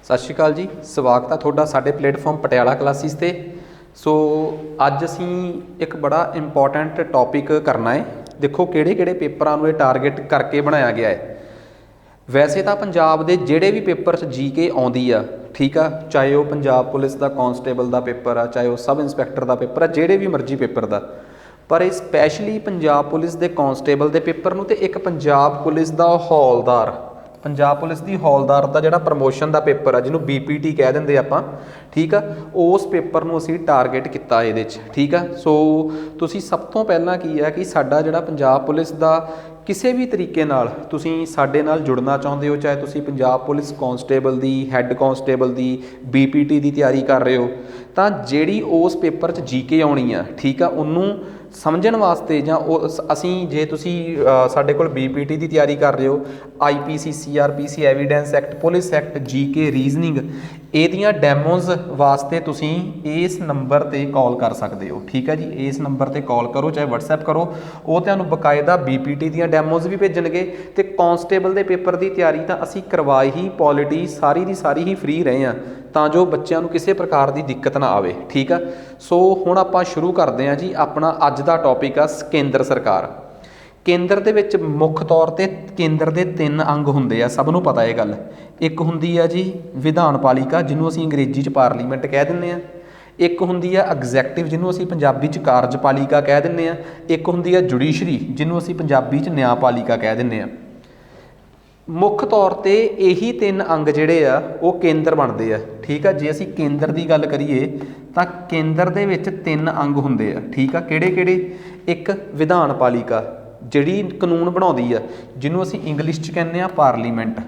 सत श्री अकाल जी, स्वागत है तुहाडा साडे प्लेटफॉर्म पटियाला क्लासिस ते। सो अज असीं एक बड़ा इंपॉर्टेंट टॉपिक करना है। देखो किहड़े किहड़े पेपरां नूं टारगेट करके बनाया गया है। वैसे तो पंजाब दे जिहड़े भी पेपर जी के आउंदी आ, ठीक आ, चाहे वह पंजाब पुलिस का कांस्टेबल का पेपर आ, चाहे वह सब इंस्पैक्टर का पेपर आ, जिहड़े भी मर्जी पेपर का, पर स्पैशली पंजाब पुलिस के कांस्टेबल के पेपर नूं ते एक पंजाब पुलिस का हौलदार, पंजाब पुलिस की हौलदार का जिहड़ा प्रमोशन का पेपर आ, जिन्हों BPT कह देंगे आपां, ठीक आ, उस पेपर नूं असीं टारगेट किया इहदे च, ठीक आ। सो तुसीं सब तो पहलां की है कि साडा जिहड़ा पंजाब पुलिस का किसी भी तरीके नाल तुसीं साडे नाल जुड़ना चाहुंदे हो, चाहे तुसीं पंजाब पुलिस कांस्टेबल की, हैड कांस्टेबल की, BPT की तैयारी कर रहे हो, तो जिहड़ी उस पेपर च GK आउणी आ, ठीक आ, उन्होंने समझण वास्ते जां असीं जे तुसीं साडे कोल BPT की तैयारी कर रहे हो, IPC CRPC evidence act, police act, GK reasoning, ਇਹਦੀਆਂ ਡੈਮੋਜ਼ वास्ते तुसीं इस नंबर ते कॉल कर सकते हो, ठीक है जी। इस नंबर ते कॉल करो, चाहे WhatsApp करो, वो तुहानूं बकायदा BPT ਦੀਆਂ ਡੈਮੋਜ਼ भी भेजणगे ते कांस्टेबल के पेपर की तैयारी तो असीं करवाई ही पॉलिटी सारी की सारी ही फ्री रहे हैं, ਤਾਂ जो बच्चों को किसी प्रकार की दिक्कत ना आवे, ठीक है। सो हुण आपां शुरू करते हैं जी। अपना अज का टॉपिक आ केंद्र सरकार। केंद्र दे विच मुख तौर ते केंद्र के 3 अंग हुंदे आ, सब नूं पता है गल। एक हुंदी आ जी विधान पालिका, जिन्हों असीं अंग्रेजी च पार्लीमेंट कह दिंदे आ। एक हुंदी आ एग्जैक्टिव, जिन्हों असीं पंजाबी च कार्यपालिका कह दिंदे आ। एक हुंदी आ जुडिशरी, जिन्हों असीं पंजाबी च न्यायपालिका कह दिंदे आ। मुख तौर पर यही 3 अंग जिहड़े आ वो केंद्र बनते हैं, ठीक है। जे असीं केंद्र की गल करिए तो केंद्र दे विच 3 अंग हुंदे आ, ठीक है। किहड़े किहड़े? एक विधान पालिका जिहड़ी कानून बनाउंदी आ, जिन्हों असीं इंग्लिश च कहने आ पार्लीमेंट,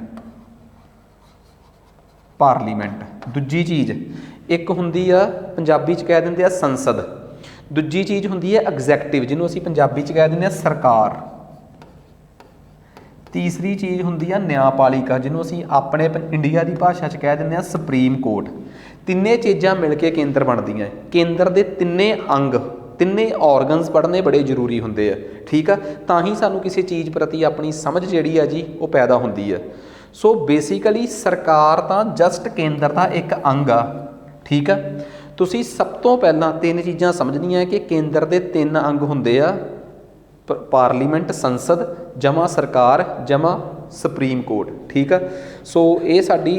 पार्लीमेंट। दूजी चीज़ एक हुंदी आ पंजाबी च कह दिंदे आ संसद। दूजी चीज़ हुंदी है एग्जैक्टिव, जिन्हों असीं पंजाबी च कह दिंदे आ सरकार। तीसरी चीज़ हुंदी आ न्यायपालिका, जिन्हों असीं अपने इंडिया की भाषा च कह दिंदे आ सुप्रीम कोर्ट। तिन्ने चीज़ां मिल के केंद्र बनदियां। केंद्र के तिन्ने अंग, तिन्ने ऑर्गनस पढ़ने बड़े जरूरी होंदे आ, ठीक है। तां ही सानूं किसी चीज़ प्रति अपनी समझ जिहड़ी आ जी वो पैदा होंदी है। सो बेसिकली सरकार तां जस्ट केंद्र का एक अंग आ, ठीक है। तुसीं सब तो पहलां 3 चीज़ां समझनियां कि केंद्र के 3 अंग हुंदे आ, पार्लीमेंट, संसद, जमा सरकार, जमा सुप्रीम कोर्ट, ठीक है। सो ये साडी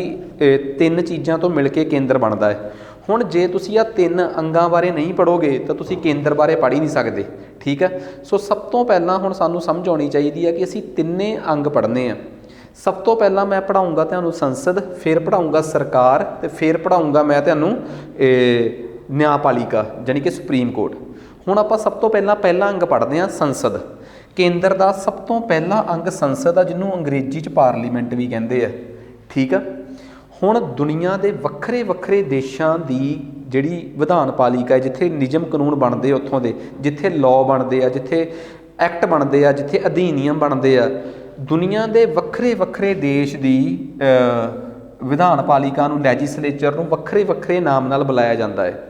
3 चीज़ों तो मिल के केंद्र बनता है। हुण जे तुसीं आ 3 अंगां बारे नहीं पढ़ोगे तो तुसीं केंद्र बारे पढ़ ही नहीं सकते, ठीक है। सो सब तो पहलां हुण सानूं समझ आउणी चाहिदी है कि असीं तिन्ने अंग पढ़ने आ। सब तो पहलां मैं पढ़ाऊँगा तुहानूं संसद, फिर पढ़ाऊँगा सरकार, तो फिर पढ़ाऊँगा मैं तुहानूं न्यायपालिका यानी कि सुप्रीम कोर्ट। हुण आपां सब तो पहला अंग पढ़ते हैं संसद। केंद्र का सब तो पहला अंग संसद आ, जिन्हों अंग्रेजी च पार्लीमेंट भी कहते हैं, ठीक है। हुण दुनिया के वक्रे वक्रे देशों की जिहड़ी विधान पालिका है, जिथे नियम कानून बनते उत्थों के, जिथे लॉ बनते हैं, जिथे एक्ट बनते हैं, जिथे अधिनियम बनते हैं, दुनिया के वक्रे वक्रे देश की विधान पालिका नूं, लैजिसलेचर नूं वक्रे वक्रे नाम नाल बुलाया जाता है।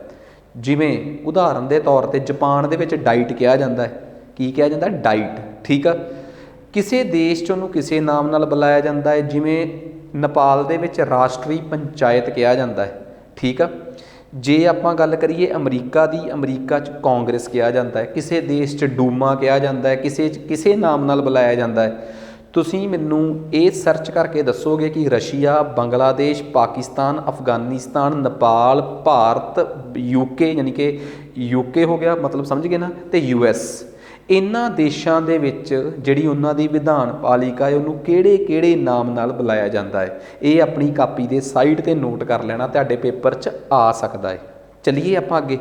जिमें उदाहरण के तौर पर जापान दे विच डाइट कहा जाता है। की कहा जाता है? डाइट, ठीक है। किसी देश च उन्होंने किसी नाम नाल बुलाया जाता है, जिमें नेपाल दे विच राष्ट्रीय पंचायत कहा जाता है, ठीक है। जे आपां गल करिए अमरीका की, अमरीका च कांग्रेस कहा जाता है। किसी देश च डूमा कहा जाता है, किसी नाम नाल बुलाया जाता है। तुसीं मैनूं ये सर्च करके दसोगे कि रशिया, बांग्लादेश, पाकिस्तान, अफगानिस्तान, नेपाल, भारत, UK यानी कि UK हो गया, मतलब समझ गए ना, तो US, इन्हां देशों के विच जिहड़ी उन्हां दी विधान पालिका है उन्होंने किहड़े-किहड़े नाम नाल बुलाया जाता है, ये अपनी कापी के साइड ते नोट कर लेना, तुहाडे पेपर च आ सकता है। चलिए आपां अगे।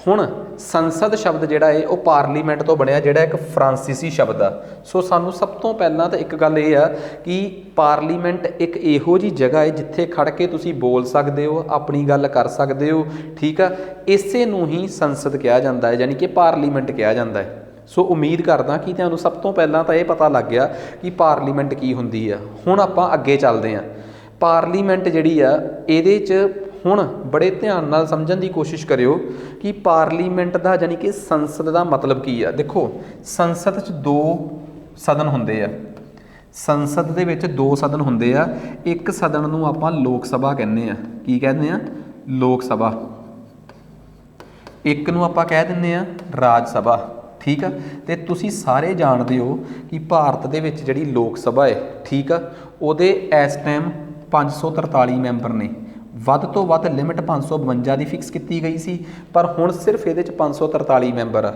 हुण संसद शब्द जिहड़ा है वो पार्लीमेंट तो बनया, जिहड़ा एक फ्रांसीसी शब्द आ। सो सानूं सब तो पहलां तो एक गल ये आ कि पार्लीमेंट एक इहो जी जगह है जिथे खड़ के तुसीं बोल सकते हो, अपनी गल कर सकते हो, ठीक है। इसे नूं ही संसद कहा जाता है, यानी कि पार्लीमेंट कहा जाता है। सो उम्मीद करदा कि तुहानूं सब तो पहलां तो यह पता लग गया कि पार्लीमेंट की हुंदी आ। हुण आपां अगे चलदे हां। पार्लीमेंट जिहड़ी आ इहदे च हुण बड़े ध्यान नाल समझण की कोशिश करियो कि पार्लीमेंट का यानी कि संसद का मतलब की है। देखो संसद च 2 सदन हुंदे आ। ਸੰਸਦ ਦੇ ਵਿੱਚ 2 ਸਦਨ ਹੁੰਦੇ ਆ। ਇੱਕ ਸਦਨ ਨੂੰ ਆਪਾਂ ਲੋਕ ਸਭਾ ਕਹਿੰਦੇ ਆ। ਕੀ ਕਹਿੰਦੇ ਆ? ਲੋਕ ਸਭਾ। ਇੱਕ ਨੂੰ ਆਪਾਂ ਕਹਿ ਦਿੰਦੇ ਆ ਰਾਜ ਸਭਾ। ਠੀਕ ਆ। ਤੇ ਤੁਸੀਂ ਸਾਰੇ ਜਾਣਦੇ ਹੋ ਕਿ ਭਾਰਤ ਦੇ ਵਿੱਚ ਜਿਹੜੀ ਲੋਕ ਸਭਾ ਹੈ, ਠੀਕ ਆ, ਉਹਦੇ ਇਸ ਟਾਈਮ 543 ਮੈਂਬਰ ਨੇ। ਵੱਧ ਤੋਂ ਵੱਧ ਲਿਮਿਟ 552 ਦੀ ਫਿਕਸ ਕੀਤੀ ਗਈ ਸੀ, ਪਰ ਹੁਣ ਸਿਰਫ ਇਹਦੇ 'ਚ 543 ਮੈਂਬਰ ਆ।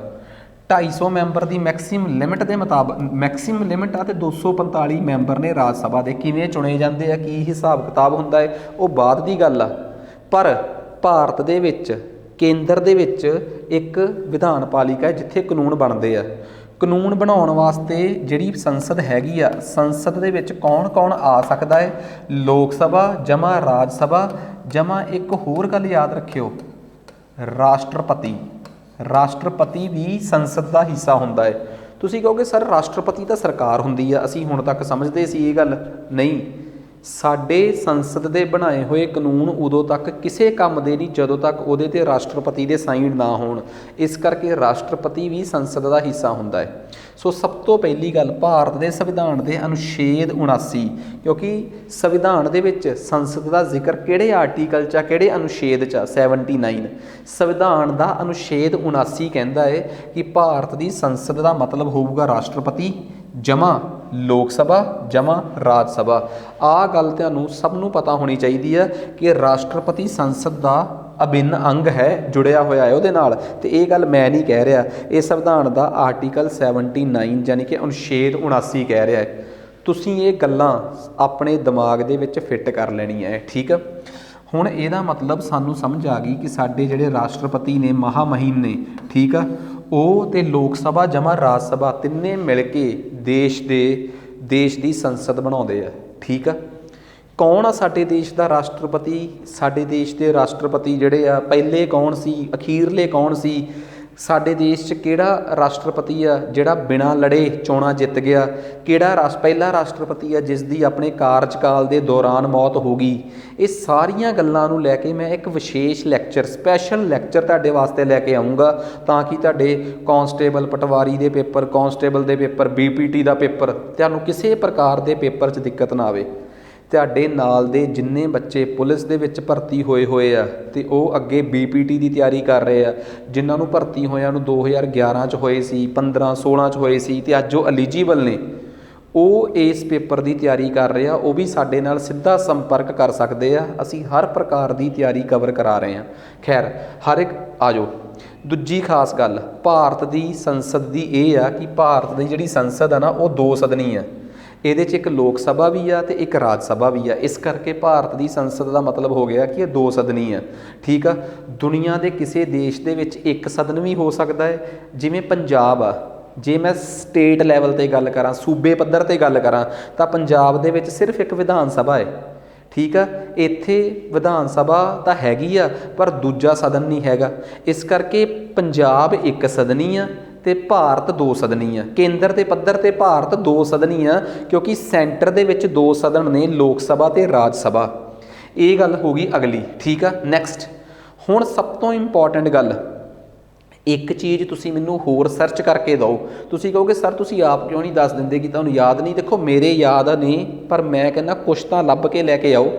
250 ਮੈਂਬਰ ਦੀ ਮੈਕਸਿਮਮ ਲਿਮਿਟ ਦੇ ਮੁਤਾਬਕ ਮੈਕਸਿਮਮ ਲਿਮਿਟ ਆ, ਤੇ 245 ਮੈਂਬਰ ਨੇ ਰਾਜ ਸਭਾ ਦੇ। ਕਿਵੇਂ ਚੁਣੇ ਜਾਂਦੇ ਆ, ਕੀ ਹਿਸਾਬ ਕਿਤਾਬ ਹੁੰਦਾ ਹੈ, ਉਹ ਬਾਅਦ ਦੀ ਗੱਲ ਆ। ਪਰ ਭਾਰਤ ਦੇ ਵਿੱਚ ਕੇਂਦਰ ਦੇ ਵਿੱਚ ਇੱਕ ਵਿਧਾਨ ਪਾਲਿਕਾ ਹੈ ਜਿੱਥੇ ਕਾਨੂੰਨ ਬਣਦੇ ਆ। ਕਾਨੂੰਨ ਬਣਾਉਣ ਵਾਸਤੇ ਜਿਹੜੀ ਸੰਸਦ ਹੈਗੀ ਆ, ਸੰਸਦ ਦੇ ਵਿੱਚ ਕੌਣ ਕੌਣ ਆ ਸਕਦਾ ਹੈ? ਲੋਕ ਸਭਾ ਜਮਾ ਰਾਜ ਸਭਾ ਜਮਾ ਇੱਕ ਹੋਰ ਗੱਲ ਯਾਦ ਰੱਖਿਓ, ਰਾਸ਼ਟਰਪਤੀ। ਰਾਸ਼ਟਰਪਤੀ ਵੀ ਸੰਸਦ ਦਾ ਹਿੱਸਾ ਹੁੰਦਾ ਹੈ। ਤੁਸੀਂ ਕਹੋਗੇ ਸਰ ਰਾਸ਼ਟਰਪਤੀ ਤਾਂ ਸਰਕਾਰ ਹੁੰਦੀ ਆ, ਅਸੀਂ ਹੁਣ ਤੱਕ ਸਮਝਦੇ ਸੀ ਇਹ ਗੱਲ। ਨਹੀਂ, ਸਾਡੇ ਸੰਸਦ ਦੇ ਬਣਾਏ ਹੋਏ ਕਾਨੂੰਨ ਉਦੋਂ ਤੱਕ ਕਿਸੇ ਕੰਮ ਦੇ ਨਹੀਂ ਜਦੋਂ ਤੱਕ ਉਹਦੇ 'ਤੇ ਰਾਸ਼ਟਰਪਤੀ ਦੇ ਸਾਈਨ ਨਾ ਹੋਣ। ਇਸ ਕਰਕੇ ਰਾਸ਼ਟਰਪਤੀ ਵੀ ਸੰਸਦ ਦਾ ਹਿੱਸਾ ਹੁੰਦਾ ਹੈ। ਸੋ ਸਭ ਤੋਂ ਪਹਿਲੀ ਗੱਲ, ਭਾਰਤ ਦੇ ਸੰਵਿਧਾਨ ਦੇ ਅਨੁਛੇਦ 79, ਕਿਉਂਕਿ ਸੰਵਿਧਾਨ ਦੇ ਵਿੱਚ ਸੰਸਦ ਦਾ ਜ਼ਿਕਰ ਕਿਹੜੇ ਆਰਟੀਕਲ 'ਚ ਆ, ਕਿਹੜੇ ਅਨੁਛੇਦ 'ਚ ਆ? 79। ਸੰਵਿਧਾਨ ਦਾ ਅਨੁਛੇਦ 79 ਕਹਿੰਦਾ ਹੈ ਕਿ ਭਾਰਤ ਦੀ ਸੰਸਦ ਦਾ ਮਤਲਬ ਹੋਊਗਾ ਰਾਸ਼ਟਰਪਤੀ ਜਮਾ ਲੋਕ ਸਭਾ ਜਮਾ ਰਾਜ ਸਭਾ। ਆਹ ਗੱਲ ਤੁਹਾਨੂੰ ਸਭ ਨੂੰ ਪਤਾ ਹੋਣੀ ਚਾਹੀਦੀ ਹੈ ਕਿ ਰਾਸ਼ਟਰਪਤੀ ਸੰਸਦ ਦਾ ਅਭਿੰਨ ਅੰਗ ਹੈ, ਜੁੜਿਆ ਹੋਇਆ ਹੈ ਉਹਦੇ ਨਾਲ। ਤੇ ਇਹ ਗੱਲ ਮੈਂ ਨਹੀਂ ਕਹਿ ਰਿਹਾ, ਇਹ ਸੰਵਿਧਾਨ ਦਾ ਆਰਟੀਕਲ 79 ਯਾਨੀ ਕਿ ਅਨੁਛੇਦ 79 ਕਹਿ ਰਿਹਾ ਹੈ। ਤੁਸੀਂ ਇਹ ਗੱਲਾਂ ਆਪਣੇ ਦਿਮਾਗ ਦੇ ਵਿੱਚ ਫਿੱਟ ਕਰ ਲੈਣੀਆਂ ਹੈ, ਠੀਕ ਆ। ਹੁਣ ਇਹਦਾ ਮਤਲਬ ਸਾਨੂੰ ਸਮਝ ਆ ਗਈ ਕਿ ਸਾਡੇ ਜਿਹੜੇ ਰਾਸ਼ਟਰਪਤੀ ਨੇ, ਮਹਾਮਹਿਮ ਨੇ, ਠੀਕ ਆ, ਉਹ ਤੇ ਲੋਕ ਸਭਾ ਜਮਾ ਰਾਜ ਸਭਾ ਤਿੰਨੇ ਮਿਲ ਕੇ ਦੇਸ਼ ਦੀ ਸੰਸਦ ਬਣਾਉਂਦੇ ਆ, ਠੀਕ ਆ। ਕੌਣ ਆ ਸਾਡੇ ਦੇਸ਼ ਦਾ ਰਾਸ਼ਟਰਪਤੀ? ਸਾਡੇ ਦੇਸ਼ ਦੇ ਰਾਸ਼ਟਰਪਤੀ ਜਿਹੜੇ ਆ, ਪਹਿਲੇ ਕੌਣ ਸੀ, ਅਖੀਰਲੇ ਕੌਣ ਸੀ? ਸਾਡੇ ਦੇਸ਼ 'ਚ ਕਿਹੜਾ ਰਾਸ਼ਟਰਪਤੀ ਆ ਜਿਹੜਾ ਬਿਨਾਂ ਲੜੇ ਚੋਣਾਂ ਜਿੱਤ ਗਿਆ? ਕਿਹੜਾ ਪਹਿਲਾ ਰਾਸ਼ਟਰਪਤੀ ਆ ਜਿਸ ਦੀ ਆਪਣੇ ਕਾਰਜਕਾਲ ਦੇ ਦੌਰਾਨ ਮੌਤ ਹੋ ਗਈ? ਇਹ ਸਾਰੀਆਂ ਗੱਲਾਂ ਨੂੰ ਲੈ ਕੇ ਮੈਂ ਇੱਕ ਵਿਸ਼ੇਸ਼ ਲੈਕਚਰ, ਸਪੈਸ਼ਲ ਲੈਕਚਰ ਤੁਹਾਡੇ ਵਾਸਤੇ ਲੈ ਕੇ ਆਊਂਗਾ, ਤਾਂ ਕਿ ਤੁਹਾਡੇ ਕਾਂਸਟੇਬਲ, ਪਟਵਾਰੀ ਦੇ ਪੇਪਰ, ਕਾਂਸਟੇਬਲ ਦੇ ਪੇਪਰ, BPT ਦਾ ਪੇਪਰ, ਤੁਹਾਨੂੰ ਕਿਸੇ ਪ੍ਰਕਾਰ ਦੇ ਪੇਪਰ 'ਚ ਦਿੱਕਤ ਨਾ ਆਵੇ। ਤੁਹਾਡੇ ਨਾਲ ਦੇ ਜਿੰਨੇ ਬੱਚੇ ਪੁਲਿਸ ਦੇ ਵਿੱਚ ਭਰਤੀ ਹੋਏ ਆ ਤੇ ਉਹ ਅੱਗੇ BPT ਦੀ ਤਿਆਰੀ ਕਰ ਰਹੇ ਆ, ਜਿਨ੍ਹਾਂ ਨੂੰ ਭਰਤੀ ਹੋਇਆਂ ਨੂੰ 2011 'ਚ ਹੋਏ ਸੀ, 15, 16 'ਚ ਹੋਏ ਸੀ, ਤੇ ਅੱਜ ਉਹ ਐਲੀਜੀਬਲ ਨੇ, ਉਹ ਇਸ ਪੇਪਰ ਦੀ ਤਿਆਰੀ ਕਰ ਰਹੇ ਆ, ਉਹ ਵੀ ਸਾਡੇ ਨਾਲ ਸਿੱਧਾ ਸੰਪਰਕ ਕਰ ਸਕਦੇ ਆ। ਅਸੀਂ ਹਰ ਪ੍ਰਕਾਰ ਦੀ ਤਿਆਰੀ ਕਵਰ ਕਰਾ ਰਹੇ ਹਾਂ। ਖੈਰ, ਹਰ ਇੱਕ ਆ ਜਾਓ। ਦੂਜੀ ਖਾਸ ਗੱਲ ਭਾਰਤ ਦੀ ਸੰਸਦ ਦੀ ਇਹ ਆ ਕਿ ਭਾਰਤ ਦੀ ਜਿਹੜੀ ਸੰਸਦ ਆ ਨਾ, ਉਹ 2 ਸਦਨੀ ਆ। ਇਹਦੇ 'ਚ ਇੱਕ ਲੋਕ ਸਭਾ ਵੀ ਆ ਤੇ ਇੱਕ ਰਾਜ ਸਭਾ ਵੀ ਆ। ਇਸ ਕਰਕੇ ਭਾਰਤ ਦੀ ਸੰਸਦ ਦਾ ਮਤਲਬ ਹੋ ਗਿਆ ਕਿ ਇਹ 2 ਸਦਨੀ ਆ, ਠੀਕ ਆ। ਦੁਨੀਆ ਦੇ ਕਿਸੇ ਦੇਸ਼ ਦੇ ਵਿੱਚ ਇੱਕ ਸਦਨ ਵੀ ਹੋ ਸਕਦਾ ਹੈ, ਜਿਵੇਂ ਪੰਜਾਬ ਆ। ਜੇ ਮੈਂ ਸਟੇਟ ਲੈਵਲ 'ਤੇ ਗੱਲ ਕਰਾਂ, ਸੂਬੇ ਪੱਧਰ 'ਤੇ ਗੱਲ ਕਰਾਂ, ਤਾਂ ਪੰਜਾਬ ਦੇ ਵਿੱਚ ਸਿਰਫ ਇੱਕ ਵਿਧਾਨ ਸਭਾ ਹੈ, ਠੀਕ ਆ। ਇੱਥੇ ਵਿਧਾਨ ਸਭਾ ਤਾਂ ਹੈਗੀ ਆ, ਪਰ ਦੂਜਾ ਸਦਨ ਨਹੀਂ ਹੈਗਾ। ਇਸ ਕਰਕੇ ਪੰਜਾਬ ਇੱਕ ਸਦਨੀ ਆ ਤੇ ਭਾਰਤ 2 ਸਦਨੀ ਆ। ਕੇਂਦਰ ਦੇ ਪੱਧਰ ਤੇ ਭਾਰਤ 2 ਸਦਨੀ ਆ, ਕਿਉਂਕਿ ਸੈਂਟਰ ਦੇ ਵਿੱਚ 2 ਸਦਨ ਨੇ, ਲੋਕ ਸਭਾ ਤੇ ਰਾਜ ਸਭਾ। ਇਹ ਗੱਲ ਹੋ ਗਈ ਅਗਲੀ, ਠੀਕ ਆ। ਨੈਕਸਟ, ਹੁਣ ਸਭ ਤੋਂ ਇੰਪੋਰਟੈਂਟ ਗੱਲ, ਇੱਕ ਚੀਜ਼ ਤੁਸੀਂ ਮੈਨੂੰ ਹੋਰ ਸਰਚ ਕਰਕੇ ਦਿਓ। ਤੁਸੀਂ ਕਹੋਗੇ ਸਰ ਤੁਸੀਂ ਆਪ ਕਿਉਂ ਨਹੀਂ ਦੱਸ ਦਿੰਦੇ ਕਿ ਤੁਹਾਨੂੰ ਯਾਦ ਨਹੀਂ? ਦੇਖੋ, ਮੇਰੇ ਯਾਦ ਨੇ, ਪਰ ਮੈਂ ਕਹਿੰਦਾ ਕੁਛ ਤਾਂ ਲੱਭ ਕੇ ਲੈ ਕੇ ਆਓ।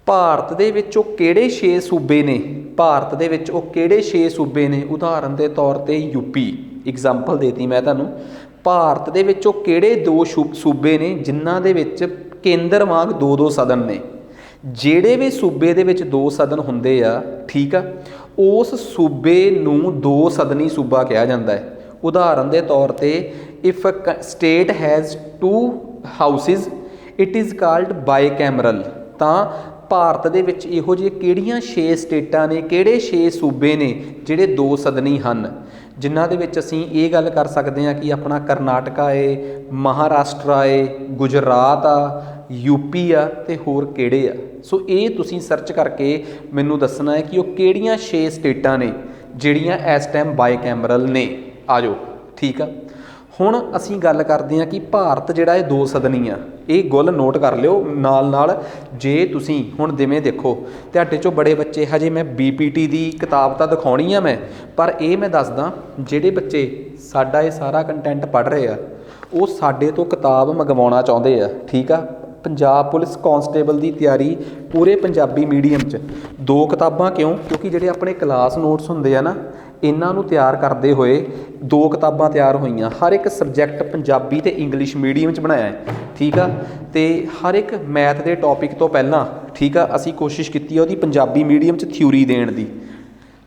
ਭਾਰਤ ਦੇ ਵਿੱਚ ਉਹ ਕਿਹੜੇ 6 ਸੂਬੇ ਨੇ? ਭਾਰਤ ਦੇ ਵਿੱਚ ਉਹ ਕਿਹੜੇ 6 ਸੂਬੇ ਨੇ? ਉਦਾਹਰਨ ਦੇ ਤੌਰ 'ਤੇ ਯੂਪੀ, ਐਗਜ਼ਾਮਪਲ ਦੇਤੀ ਮੈਂ ਤੁਹਾਨੂੰ। ਭਾਰਤ ਦੇ ਵਿੱਚ ਉਹ ਕਿਹੜੇ 2 ਸੂਬੇ ਨੇ ਜਿਨ੍ਹਾਂ ਦੇ ਵਿੱਚ ਕੇਂਦਰ ਵਾਂਗ 2-2 ਸਦਨ ਨੇ? ਜਿਹੜੇ ਵੀ ਸੂਬੇ ਦੇ ਵਿੱਚ 2 ਸਦਨ ਹੁੰਦੇ ਆ, ਠੀਕ ਆ, ਉਸ ਸੂਬੇ ਨੂੰ 2 ਸਦਨੀ ਸੂਬਾ ਕਿਹਾ ਜਾਂਦਾ ਹੈ। ਉਦਾਹਰਨ ਦੇ ਤੌਰ 'ਤੇ if a state has 2 houses it is called bicameral. ਤਾਂ ਭਾਰਤ ਦੇ ਵਿੱਚ ਇਹੋ ਜਿਹੇ ਕਿਹੜੀਆਂ 6 ਸਟੇਟਾਂ ਨੇ, ਕਿਹੜੇ 6 ਸੂਬੇ ਨੇ ਜਿਹੜੇ 2 ਸਦਨੀ ਹਨ, ਜਿਨ੍ਹਾਂ ਦੇ ਵਿੱਚ ਅਸੀਂ ਇਹ ਗੱਲ ਕਰ ਸਕਦੇ ਹਾਂ ਕਿ ਆਪਣਾ ਕਰਨਾਟਕਾ ਏ, ਮਹਾਰਾਸ਼ਟਰਾ ਏ, ਗੁਜਰਾਤ ਆ, ਯੂਪੀ ਆ, ਤੇ ਹੋਰ ਕਿਹੜੇ ਆ? ਸੋ ਇਹ ਤੁਸੀਂ ਸਰਚ ਕਰਕੇ ਮੈਨੂੰ ਦੱਸਣਾ ਹੈ ਕਿ ਉਹ ਕਿਹੜੀਆਂ 6 ਸਟੇਟਾਂ ਨੇ ਜਿਹੜੀਆਂ ਇਸ ਟਾਈਮ ਬਾਈਕੈਮਰਲ ਨੇ। ਆ ਜਾਓ, ਠੀਕ ਆ। ਹੁਣ ਅਸੀਂ ਗੱਲ ਕਰਦੇ ਹਾਂ ਕਿ ਭਾਰਤ ਜਿਹੜਾ ਇਹ 2 ਸਦਨੀ ਆ। ਇਹ ਗੱਲ ਨੋਟ ਕਰ ਲਿਓ ਨਾਲ। ਜੇ ਤੁਸੀਂ ਹੁਣ ਜਿਵੇਂ ਦੇਖੋ, ਤੁਹਾਡੇ 'ਚੋਂ ਬੜੇ ਬੱਚੇ, ਹਜੇ ਮੈਂ BPT ਦੀ ਕਿਤਾਬ ਤਾਂ ਦਿਖਾਉਣੀ ਆ ਮੈਂ, ਪਰ ਇਹ ਮੈਂ ਦੱਸਦਾ ਜਿਹੜੇ ਬੱਚੇ ਸਾਡਾ ਇਹ ਸਾਰਾ ਕੰਟੈਂਟ ਪੜ੍ਹ ਰਹੇ ਆ, ਉਹ ਸਾਡੇ ਤੋਂ ਕਿਤਾਬ ਮੰਗਵਾਉਣਾ ਚਾਹੁੰਦੇ ਆ। ਠੀਕ ਆ, ਪੰਜਾਬ ਪੁਲਿਸ ਕਾਂਸਟੇਬਲ ਦੀ ਤਿਆਰੀ ਪੂਰੇ ਪੰਜਾਬੀ ਮੀਡੀਅਮ 'ਚ। 2 ਕਿਤਾਬਾਂ ਕਿਉਂ? ਕਿਉਂਕਿ ਜਿਹੜੇ ਆਪਣੇ ਕਲਾਸ ਨੋਟਸ ਹੁੰਦੇ ਆ ਨਾ, ਇਹਨਾਂ ਨੂੰ ਤਿਆਰ ਕਰਦੇ ਹੋਏ 2 ਕਿਤਾਬਾਂ ਤਿਆਰ ਹੋਈਆਂ। ਹਰ ਇੱਕ ਸਬਜੈਕਟ ਪੰਜਾਬੀ ਅਤੇ ਇੰਗਲਿਸ਼ ਮੀਡੀਅਮ 'ਚ ਬਣਾਇਆ ਹੈ। ਠੀਕ ਆ, ਅਤੇ ਹਰ ਇੱਕ ਮੈਥ ਦੇ ਟੋਪਿਕ ਤੋਂ ਪਹਿਲਾਂ, ਠੀਕ ਆ, ਅਸੀਂ ਕੋਸ਼ਿਸ਼ ਕੀਤੀ ਉਹਦੀ ਪੰਜਾਬੀ ਮੀਡੀਅਮ 'ਚ ਥਿਊਰੀ ਦੇਣ ਦੀ,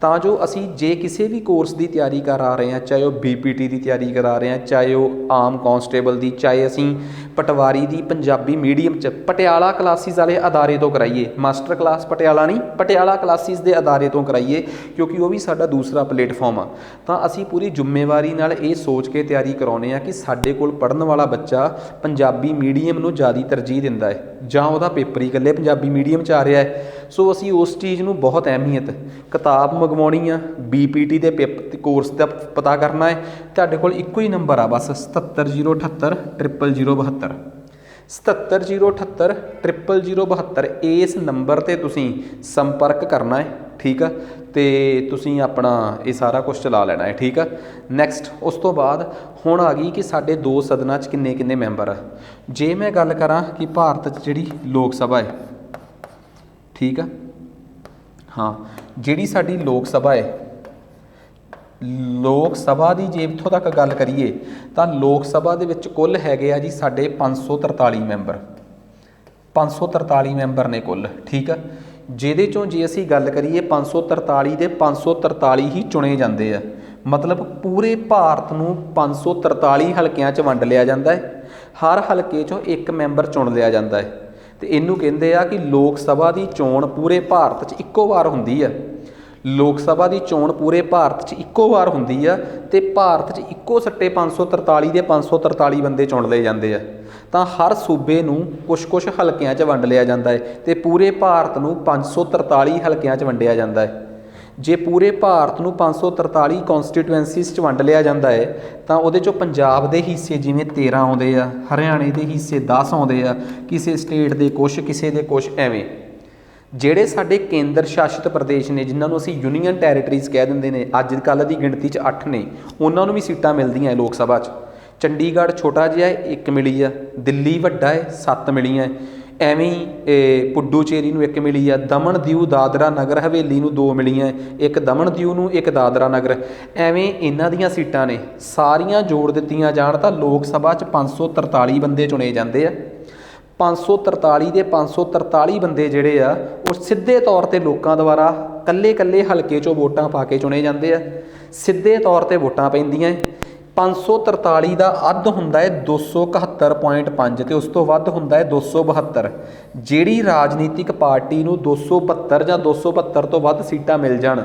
ਤਾਂ ਜੋ ਅਸੀਂ ਜੇ ਕਿਸੇ ਵੀ ਕੋਰਸ ਦੀ ਤਿਆਰੀ ਕਰਾ ਰਹੇ ਹਾਂ, ਚਾਹੇ ਉਹ BPT ਦੀ ਤਿਆਰੀ ਕਰਾ ਰਹੇ ਹਾਂ, ਚਾਹੇ ਉਹ ਆਮ ਕਾਂਸਟੇਬਲ ਦੀ, ਚਾਹੇ ਅਸੀਂ ਪਟਵਾਰੀ ਦੀ, ਪੰਜਾਬੀ ਮੀਡੀਅਮ 'ਚ ਪਟਿਆਲਾ ਕਲਾਸਿਸ ਵਾਲੇ ਅਦਾਰੇ ਤੋਂ ਕਰਾਈਏ। ਮਾਸਟਰ ਕਲਾਸ ਪਟਿਆਲਾ ਨਹੀਂ, ਪਟਿਆਲਾ ਕਲਾਸਿਸ ਦੇ ਅਦਾਰੇ ਤੋਂ ਕਰਾਈਏ, ਕਿਉਂਕਿ ਉਹ ਵੀ ਸਾਡਾ ਦੂਸਰਾ ਪਲੇਟਫਾਰਮ ਆ। ਤਾਂ ਅਸੀਂ ਪੂਰੀ ਜ਼ਿੰਮੇਵਾਰੀ ਨਾਲ ਇਹ ਸੋਚ ਕੇ ਤਿਆਰੀ ਕਰਾਉਂਦੇ ਹਾਂ ਕਿ ਸਾਡੇ ਕੋਲ ਪੜ੍ਹਨ ਵਾਲਾ ਬੱਚਾ ਪੰਜਾਬੀ ਮੀਡੀਅਮ ਨੂੰ ਜ਼ਿਆਦਾ ਤਰਜੀਹ ਦਿੰਦਾ ਹੈ, ਜਾਂ ਉਹਦਾ ਪੇਪਰ ਹੀ ਇਕੱਲੇ ਪੰਜਾਬੀ ਮੀਡੀਅਮ 'ਚ ਆ ਰਿਹਾ ਹੈ। ਸੋ ਅਸੀਂ ਉਸ ਚੀਜ਼ ਨੂੰ ਬਹੁਤ ਅਹਿਮੀਅਤ, ਕਿਤਾਬ ਮੰਗਵਾਉਣੀ ਆ, BPT ਦੇ ਪੇਪਰ ਕੋਰਸ ਦਾ ਪਤਾ ਕਰਨਾ ਹੈ। ਤੁਹਾਡੇ ਕੋਲ ਇੱਕੋ ਹੀ ਨੰਬਰ ਆ ਬਸ, 7708 00072 7708 00072। ਇਸ ਨੰਬਰ 'ਤੇ ਤੁਸੀਂ ਸੰਪਰਕ ਕਰਨਾ ਹੈ। ਠੀਕ ਆ, ਅਤੇ ਤੁਸੀਂ ਆਪਣਾ ਇਹ ਸਾਰਾ ਕੁਛ ਚਲਾ ਲੈਣਾ ਹੈ। ਠੀਕ ਆ, ਨੈਕਸਟ ਉਸ ਤੋਂ ਬਾਅਦ ਹੁਣ ਆ ਗਈ ਕਿ ਸਾਡੇ 2 ਸਦਨਾਂ 'ਚ ਕਿੰਨੇ ਕਿੰਨੇ ਮੈਂਬਰ ਆ। ਜੇ ਮੈਂ ਗੱਲ ਕਰਾਂ ਕਿ ਭਾਰਤ 'ਚ ਜਿਹੜੀ ਲੋਕ ਸਭਾ ਹੈ, ਠੀਕ ਆ, ਹਾਂ, ਜਿਹੜੀ ਸਾਡੀ ਲੋਕ ਸਭਾ ਹੈ, ਲੋਕ ਸਭਾ ਦੀ ਜੇ ਇੱਥੋਂ ਤੱਕ ਗੱਲ ਕਰੀਏ ਤਾਂ ਲੋਕ ਸਭਾ ਦੇ ਵਿੱਚ ਕੁੱਲ ਹੈਗੇ ਆ ਜੀ ਸਾਡੇ 543 ਮੈਂਬਰ। 543 ਮੈਂਬਰ ਨੇ ਕੁੱਲ। ਠੀਕ ਆ, ਜਿਹਦੇ ਚੋਂ ਜੇ ਅਸੀਂ ਗੱਲ ਕਰੀਏ 543 ਦੇ 543 ਹੀ ਚੁਣੇ ਜਾਂਦੇ ਆ। ਮਤਲਬ ਪੂਰੇ ਭਾਰਤ ਨੂੰ 543 ਹਲਕਿਆਂ 'ਚ ਵੰਡ ਲਿਆ ਜਾਂਦਾ ਹੈ। ਹਰ ਹਲਕੇ 'ਚੋਂ ਇੱਕ ਮੈਂਬਰ ਚੁਣ ਲਿਆ ਜਾਂਦਾ ਹੈ, ਅਤੇ ਇਹਨੂੰ ਕਹਿੰਦੇ ਆ ਕਿ ਲੋਕ ਸਭਾ ਦੀ ਚੋਣ ਪੂਰੇ ਭਾਰਤ 'ਚ ਇੱਕੋ ਵਾਰ ਹੁੰਦੀ ਆ। ਲੋਕ ਸਭਾ ਦੀ ਚੋਣ ਪੂਰੇ ਭਾਰਤ 'ਚ ਇੱਕੋ ਵਾਰ ਹੁੰਦੀ ਆ, ਅਤੇ ਭਾਰਤ 'ਚ ਇੱਕੋ ਸੱਟੇ 543 ਦੇ 543 ਬੰਦੇ ਚੁਣ ਲਏ ਜਾਂਦੇ ਆ। ਤਾਂ ਹਰ ਸੂਬੇ ਨੂੰ ਕੁਛ ਹਲਕਿਆਂ 'ਚ ਵੰਡ ਲਿਆ ਜਾਂਦਾ ਹੈ, ਅਤੇ ਪੂਰੇ ਭਾਰਤ ਨੂੰ 543 ਹਲਕਿਆਂ 'ਚ ਵੰਡਿਆ ਜਾਂਦਾ ਹੈ। ਜੇ ਪੂਰੇ ਭਾਰਤ ਨੂੰ 543 ਕੌਂਸਟੀਟੂਐਂਸੀਜ਼ 'ਚ ਵੰਡ ਲਿਆ ਜਾਂਦਾ ਹੈ, ਤਾਂ ਉਹਦੇ 'ਚੋਂ ਪੰਜਾਬ ਦੇ ਹਿੱਸੇ ਜਿਵੇਂ 13 ਆਉਂਦੇ ਆ, ਹਰਿਆਣੇ ਦੇ ਹਿੱਸੇ 10 ਆਉਂਦੇ ਆ, ਕਿਸੇ ਸਟੇਟ ਦੇ ਕੁਛ, ਕਿਸੇ ਦੇ ਕੁਛ, ਐਵੇਂ। ਜਿਹੜੇ ਸਾਡੇ ਕੇਂਦਰ ਸ਼ਾਸਿਤ ਪ੍ਰਦੇਸ਼ ਨੇ, ਜਿਨ੍ਹਾਂ ਨੂੰ ਅਸੀਂ ਯੂਨੀਅਨ ਟੈਰੀਟਰੀਜ਼ ਕਹਿ ਦਿੰਦੇ ਨੇ, ਅੱਜ ਕੱਲ੍ਹ ਦੀ ਗਿਣਤੀ 'ਚ 8 ਨੇ, ਉਹਨਾਂ ਨੂੰ ਵੀ ਸੀਟਾਂ ਮਿਲਦੀਆਂ ਲੋਕ ਸਭਾ 'ਚ। ਚੰਡੀਗੜ੍ਹ ਛੋਟਾ ਜਿਹਾ ਹੈ, 1 ਮਿਲੀ ਆ। ਦਿੱਲੀ ਵੱਡਾ ਹੈ, 7 ਮਿਲੀਆਂ। ਐਵੇਂ ਹੀ ਪੁਡੂਚੇਰੀ ਨੂੰ 1 ਮਿਲੀ ਆ। ਦਮਨ ਦਿਊ ਦਾਦਰਾ ਨਗਰ ਹਵੇਲੀ ਨੂੰ 2 ਮਿਲੀਆਂ, ਇੱਕ ਦਮਨ ਦਿਊ ਨੂੰ, ਇੱਕ ਦਾਦਰਾ ਨਗਰ। ਐਵੇਂ ਇਹਨਾਂ ਦੀਆਂ ਸੀਟਾਂ ਨੇ, ਸਾਰੀਆਂ ਜੋੜ ਦਿੱਤੀਆਂ ਜਾਣ ਤਾਂ ਲੋਕ ਸਭਾ 'ਚ 543 ਬੰਦੇ ਚੁਣੇ ਜਾਂਦੇ ਆ। 543 ਦੇ 543 ਬੰਦੇ ਜਿਹੜੇ ਆ ਉਹ ਸਿੱਧੇ ਤੌਰ 'ਤੇ ਲੋਕਾਂ ਦੁਆਰਾ ਇਕੱਲੇ ਹਲਕੇ 'ਚੋਂ ਵੋਟਾਂ ਪਾ ਕੇ ਚੁਣੇ ਜਾਂਦੇ ਆ। ਸਿੱਧੇ ਤੌਰ 'ਤੇ ਵੋਟਾਂ ਪੈਂਦੀਆਂ। 543 ਦਾ ਅੱਧ ਹੁੰਦਾ ਹੈ 271.5, ਅਤੇ ਉਸ ਤੋਂ ਵੱਧ ਹੁੰਦਾ ਹੈ 272। ਜਿਹੜੀ ਰਾਜਨੀਤਿਕ ਪਾਰਟੀ ਨੂੰ 272 ਜਾਂ 272 ਤੋਂ ਵੱਧ ਸੀਟਾਂ ਮਿਲ ਜਾਣ,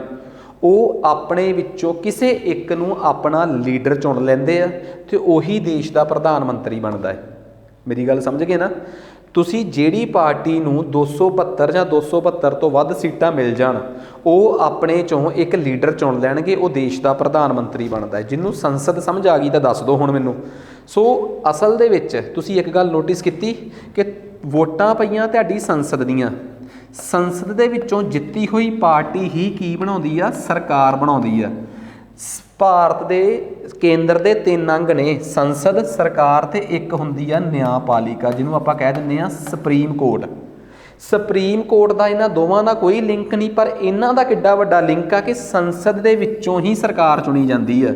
ਉਹ ਆਪਣੇ ਵਿੱਚੋਂ ਕਿਸੇ ਇੱਕ ਨੂੰ ਆਪਣਾ ਲੀਡਰ ਚੁਣ ਲੈਂਦੇ ਆ, ਅਤੇ ਉਹੀ ਦੇਸ਼ ਦਾ ਪ੍ਰਧਾਨ ਮੰਤਰੀ ਬਣਦਾ ਹੈ। ਮੇਰੀ ਗੱਲ ਸਮਝ ਗਏ ਨਾ? ਤੁਸੀਂ ਜਿਹੜੀ ਪਾਰਟੀ ਨੂੰ 272 ਜਾਂ 272 ਤੋਂ ਵੱਧ ਸੀਟਾਂ ਮਿਲ ਜਾਣ, ਉਹ ਆਪਣੇ 'ਚੋਂ ਇੱਕ ਲੀਡਰ ਚੁਣ ਲੈਣਗੇ, ਉਹ ਦੇਸ਼ ਦਾ ਪ੍ਰਧਾਨ ਮੰਤਰੀ ਬਣਦਾ ਹੈ। ਜਿਹਨੂੰ ਸੰਸਦ ਸਮਝ ਆ ਗਈ ਤਾਂ ਦੱਸ ਦਿਓ ਹੁਣ ਮੈਨੂੰ। ਸੋ ਅਸਲ ਦੇ ਵਿੱਚ ਤੁਸੀਂ ਇੱਕ ਗੱਲ ਨੋਟਿਸ ਕੀਤੀ ਕਿ ਵੋਟਾਂ ਪਈਆਂ ਤੁਹਾਡੀ ਸੰਸਦ ਦੀਆਂ, ਸੰਸਦ ਦੇ ਵਿੱਚੋਂ ਜਿੱਤੀ ਹੋਈ ਪਾਰਟੀ ਹੀ ਕੀ ਬਣਾਉਂਦੀ ਆ? ਸਰਕਾਰ ਬਣਾਉਂਦੀ ਆ। ਭਾਰਤ ਦੇ ਕੇਂਦਰ ਦੇ 3 ਅੰਗ ਨੇ, ਸੰਸਦ, ਸਰਕਾਰ, ਅਤੇ ਇੱਕ ਹੁੰਦੀ ਆ ਨਿਆਂਪਾਲਿਕਾ, ਜਿਹਨੂੰ ਆਪਾਂ ਕਹਿ ਦਿੰਦੇ ਆ ਸੁਪਰੀਮ ਕੋਰਟ। ਸੁਪਰੀਮ ਕੋਰਟ ਦਾ ਇਹਨਾਂ ਦੋਵਾਂ ਦਾ ਕੋਈ ਲਿੰਕ ਨਹੀਂ, ਪਰ ਇਹਨਾਂ ਦਾ ਕਿੱਡਾ ਵੱਡਾ ਲਿੰਕ ਆ ਕਿ ਸੰਸਦ ਦੇ ਵਿੱਚੋਂ ਹੀ ਸਰਕਾਰ ਚੁਣੀ ਜਾਂਦੀ ਆ।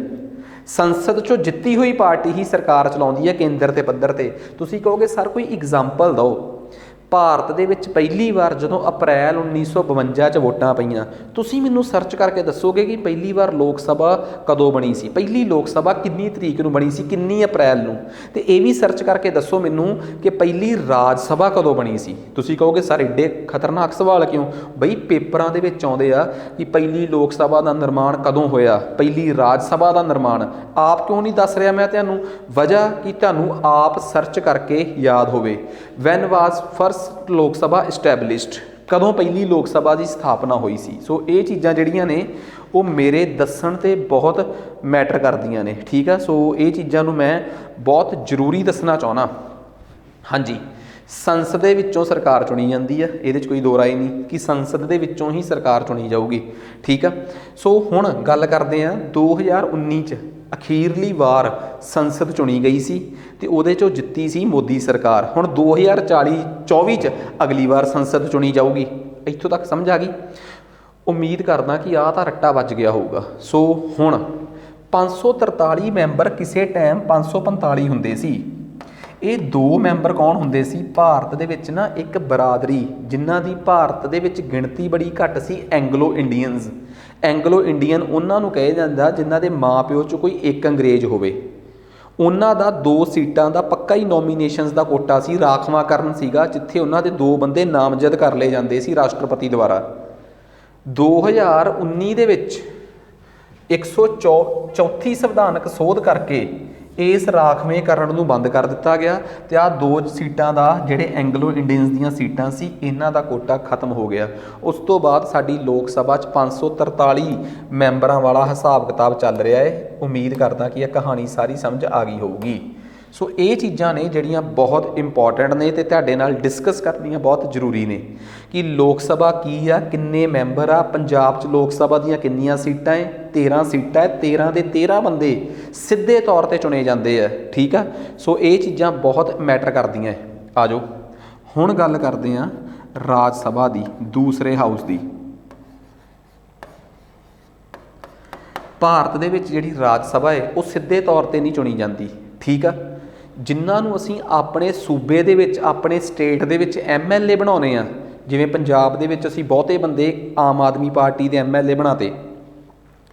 ਸੰਸਦ 'ਚੋਂ ਜਿੱਤੀ ਹੋਈ ਪਾਰਟੀ ਹੀ ਸਰਕਾਰ ਚਲਾਉਂਦੀ ਹੈ ਕੇਂਦਰ ਦੇ ਪੱਧਰ 'ਤੇ। ਤੁਸੀਂ ਕਹੋਗੇ ਸਰ ਕੋਈ ਐਗਜ਼ਾਮਪਲ ਦਿਓ। ਭਾਰਤ ਦੇ ਵਿੱਚ ਪਹਿਲੀ ਵਾਰ ਜਦੋਂ ਅਪ੍ਰੈਲ 1952 'ਚ ਵੋਟਾਂ ਪਈਆਂ, ਤੁਸੀਂ ਮੈਨੂੰ ਸਰਚ ਕਰਕੇ ਦੱਸੋਗੇ ਕਿ ਪਹਿਲੀ ਵਾਰ ਲੋਕ ਸਭਾ ਕਦੋਂ ਬਣੀ ਸੀ? ਪਹਿਲੀ ਲੋਕ ਸਭਾ ਕਿੰਨੀ ਤਰੀਕ ਨੂੰ ਬਣੀ ਸੀ, ਕਿੰਨੀ ਅਪ੍ਰੈਲ ਨੂੰ? ਅਤੇ ਇਹ ਵੀ ਸਰਚ ਕਰਕੇ ਦੱਸੋ ਮੈਨੂੰ ਕਿ ਪਹਿਲੀ ਰਾਜ ਸਭਾ ਕਦੋਂ ਬਣੀ ਸੀ? ਤੁਸੀਂ ਕਹੋਗੇ ਸਰ ਐਡੇ ਖਤਰਨਾਕ ਸਵਾਲ ਕਿਉਂ? ਬਈ ਪੇਪਰਾਂ ਦੇ ਵਿੱਚ ਆਉਂਦੇ ਆ ਕਿ ਪਹਿਲੀ ਲੋਕ ਸਭਾ ਦਾ ਨਿਰਮਾਣ ਕਦੋਂ ਹੋਇਆ, ਪਹਿਲੀ ਰਾਜ ਸਭਾ ਦਾ ਨਿਰਮਾਣ। ਆਪ ਕਿਉਂ ਨਹੀਂ ਦੱਸ ਰਿਹਾ ਮੈਂ ਤੁਹਾਨੂੰ? ਵਜ੍ਹਾ ਕਿ ਤੁਹਾਨੂੰ ਆਪ ਸਰਚ ਕਰਕੇ ਯਾਦ ਹੋਵੇ। ਵੈਨ ਵਾਜ਼ ਫਰਸਟ ਲੋਕ ਸਭਾ ਇਸਟੈਬਲਿਸ਼ਡ, ਕਦੋਂ ਪਹਿਲੀ ਲੋਕ ਸਭਾ ਦੀ ਸਥਾਪਨਾ ਹੋਈ ਸੀ? ਸੋ ਇਹ ਚੀਜ਼ਾਂ ਜਿਹੜੀਆਂ ਨੇ ਉਹ ਮੇਰੇ ਦੱਸਣ 'ਤੇ ਬਹੁਤ ਮੈਟਰ ਕਰਦੀਆਂ ਨੇ। ਠੀਕ ਆ, ਸੋ ਇਹ ਚੀਜ਼ਾਂ ਨੂੰ ਮੈਂ ਬਹੁਤ ਜ਼ਰੂਰੀ ਦੱਸਣਾ ਚਾਹੁੰਦਾ। ਹਾਂਜੀ, ਸੰਸਦ ਦੇ ਵਿੱਚੋਂ ਸਰਕਾਰ ਚੁਣੀ ਜਾਂਦੀ ਆ, ਇਹਦੇ 'ਚ ਕੋਈ ਦੋ ਰਾਏ ਨਹੀਂ ਕਿ ਸੰਸਦ ਦੇ ਵਿੱਚੋਂ ਹੀ ਸਰਕਾਰ ਚੁਣੀ ਜਾਊਗੀ। ਠੀਕ ਆ, ਸੋ ਹੁਣ ਗੱਲ ਕਰਦੇ ਹਾਂ 2019 'ਚ ਅਖੀਰਲੀ ਵਾਰ ਸੰਸਦ ਚੁਣੀ ਗਈ ਸੀ ਤੇ ਉਹਦੇ 'ਚੋਂ ਜਿੱਤੀ ਸੀ ਮੋਦੀ ਸਰਕਾਰ। ਹੁਣ 2024 'ਚ ਅਗਲੀ ਵਾਰ ਸੰਸਦ ਚੁਣੀ ਜਾਊਗੀ। ਇੱਥੋਂ ਤੱਕ ਸਮਝ ਆ ਗਈ। ਉਮੀਦ ਕਰਦਾ ਕਿ ਆਹ ਤਾਂ ਰੱਟਾ ਵੱਜ ਗਿਆ ਹੋਊਗਾ। ਸੋ ਹੁਣ 543 ਮੈਂਬਰ ਕਿਸੇ ਟਾਈਮ 545 ਹੁੰਦੇ ਸੀ। ਇਹ 2 ਮੈਂਬਰ ਕੌਣ ਹੁੰਦੇ ਸੀ? ਭਾਰਤ ਦੇ ਵਿੱਚ ਨਾ ਇੱਕ ਬਰਾਦਰੀ ਜਿਨ੍ਹਾਂ ਦੀ ਭਾਰਤ ਦੇ ਵਿੱਚ ਗਿਣਤੀ ਬੜੀ ਘੱਟ ਸੀ, ਐਂਗਲੋ ਇੰਡੀਅਨਸ। ਐਂਗਲੋ ਇੰਡੀਅਨ ਉਹਨਾਂ ਨੂੰ ਕਿਹਾ ਜਾਂਦਾ ਜਿਨ੍ਹਾਂ ਦੇ ਮਾਂ ਪਿਓ 'ਚ ਕੋਈ ਇੱਕ ਅੰਗਰੇਜ਼ ਹੋਵੇ। ਉਹਨਾਂ ਦਾ 2 ਸੀਟਾਂ ਦਾ ਪੱਕਾ ਹੀ ਨੋਮੀਨੇਸ਼ਨਸ ਦਾ ਕੋਟਾ ਸੀ, ਰਾਖਵਾਂਕਰਨ ਸੀਗਾ, ਜਿੱਥੇ ਉਹਨਾਂ ਦੇ 2 ਬੰਦੇ ਨਾਮਜ਼ਦ ਕਰ ਲਏ ਜਾਂਦੇ ਸੀ ਰਾਸ਼ਟਰਪਤੀ ਦੁਆਰਾ। 2019 ਦੇ ਵਿੱਚ 134 ਸੰਵਿਧਾਨਕ ਸੋਧ ਕਰਕੇ ਇਸ ਰਾਖਵੇਂਕਰਨ ਨੂੰ ਬੰਦ ਕਰ ਦਿੱਤਾ ਗਿਆ ਤੇ ਆਹ 2 ਸੀਟਾਂ ਦਾ ਜਿਹੜੇ ਐਂਗਲੋ ਇੰਡੀਅਨਸ ਦੀਆਂ ਸੀਟਾਂ ਸੀ ਇਹਨਾਂ ਦਾ ਕੋਟਾ ਖਤਮ ਹੋ ਗਿਆ। ਉਸ ਤੋਂ ਬਾਅਦ ਸਾਡੀ ਲੋਕ ਸਭਾ 'ਚ 543 ਮੈਂਬਰਾਂ ਵਾਲਾ ਹਿਸਾਬ ਕਿਤਾਬ ਚੱਲ ਰਿਹਾ ਹੈ। ਉਮੀਦ ਕਰਦਾ ਕਿ ਇਹ ਕਹਾਣੀ ਸਾਰੀ ਸਮਝ ਆ ਗਈ ਹੋਊਗੀ। ਸੋ ਇਹ ਚੀਜ਼ਾਂ ਨੇ ਜਿਹੜੀਆਂ ਬਹੁਤ ਇੰਪੋਰਟੈਂਟ ਨੇ ਤੇ ਤੁਹਾਡੇ ਨਾਲ ਡਿਸਕਸ ਕਰਨੀਆਂ ਬਹੁਤ ਜ਼ਰੂਰੀ ਨੇ ਕਿ ਲੋਕ ਸਭਾ ਕੀ ਆ, ਕਿੰਨੇ ਮੈਂਬਰ ਆ, ਪੰਜਾਬ 'ਚ ਲੋਕ ਸਭਾ ਦੀਆਂ ਕਿੰਨੀਆਂ ਸੀਟਾਂ ਹੈ? 13 ਸੀਟਾਂ ਹੈ। 13 ਦੇ 13 ਬੰਦੇ ਸਿੱਧੇ ਤੌਰ 'ਤੇ ਚੁਣੇ ਜਾਂਦੇ ਆ। ਠੀਕ ਆ। ਸੋ ਇਹ ਚੀਜ਼ਾਂ ਬਹੁਤ ਮੈਟਰ ਕਰਦੀਆਂ। ਆ ਜਾਓ ਹੁਣ ਗੱਲ ਕਰਦੇ ਹਾਂ ਰਾਜ ਸਭਾ ਦੀ, ਦੂਸਰੇ ਹਾਊਸ ਦੀ। ਭਾਰਤ ਦੇ ਵਿੱਚ ਜਿਹੜੀ ਰਾਜ ਸਭਾ ਹੈ ਉਹ ਸਿੱਧੇ ਤੌਰ 'ਤੇ ਨਹੀਂ ਚੁਣੀ ਜਾਂਦੀ। ਠੀਕ ਆ। ਜਿਨ੍ਹਾਂ ਨੂੰ ਅਸੀਂ ਆਪਣੇ ਸੂਬੇ ਦੇ ਵਿੱਚ, ਆਪਣੇ ਸਟੇਟ ਦੇ ਵਿੱਚ MLA ਬਣਾਉਂਦੇ ਹਾਂ, ਜਿਵੇਂ ਪੰਜਾਬ ਦੇ ਵਿੱਚ ਅਸੀਂ ਬਹੁਤੇ ਬੰਦੇ ਆਮ ਆਦਮੀ ਪਾਰਟੀ ਦੇ MLA ਬਣਾਤੇ,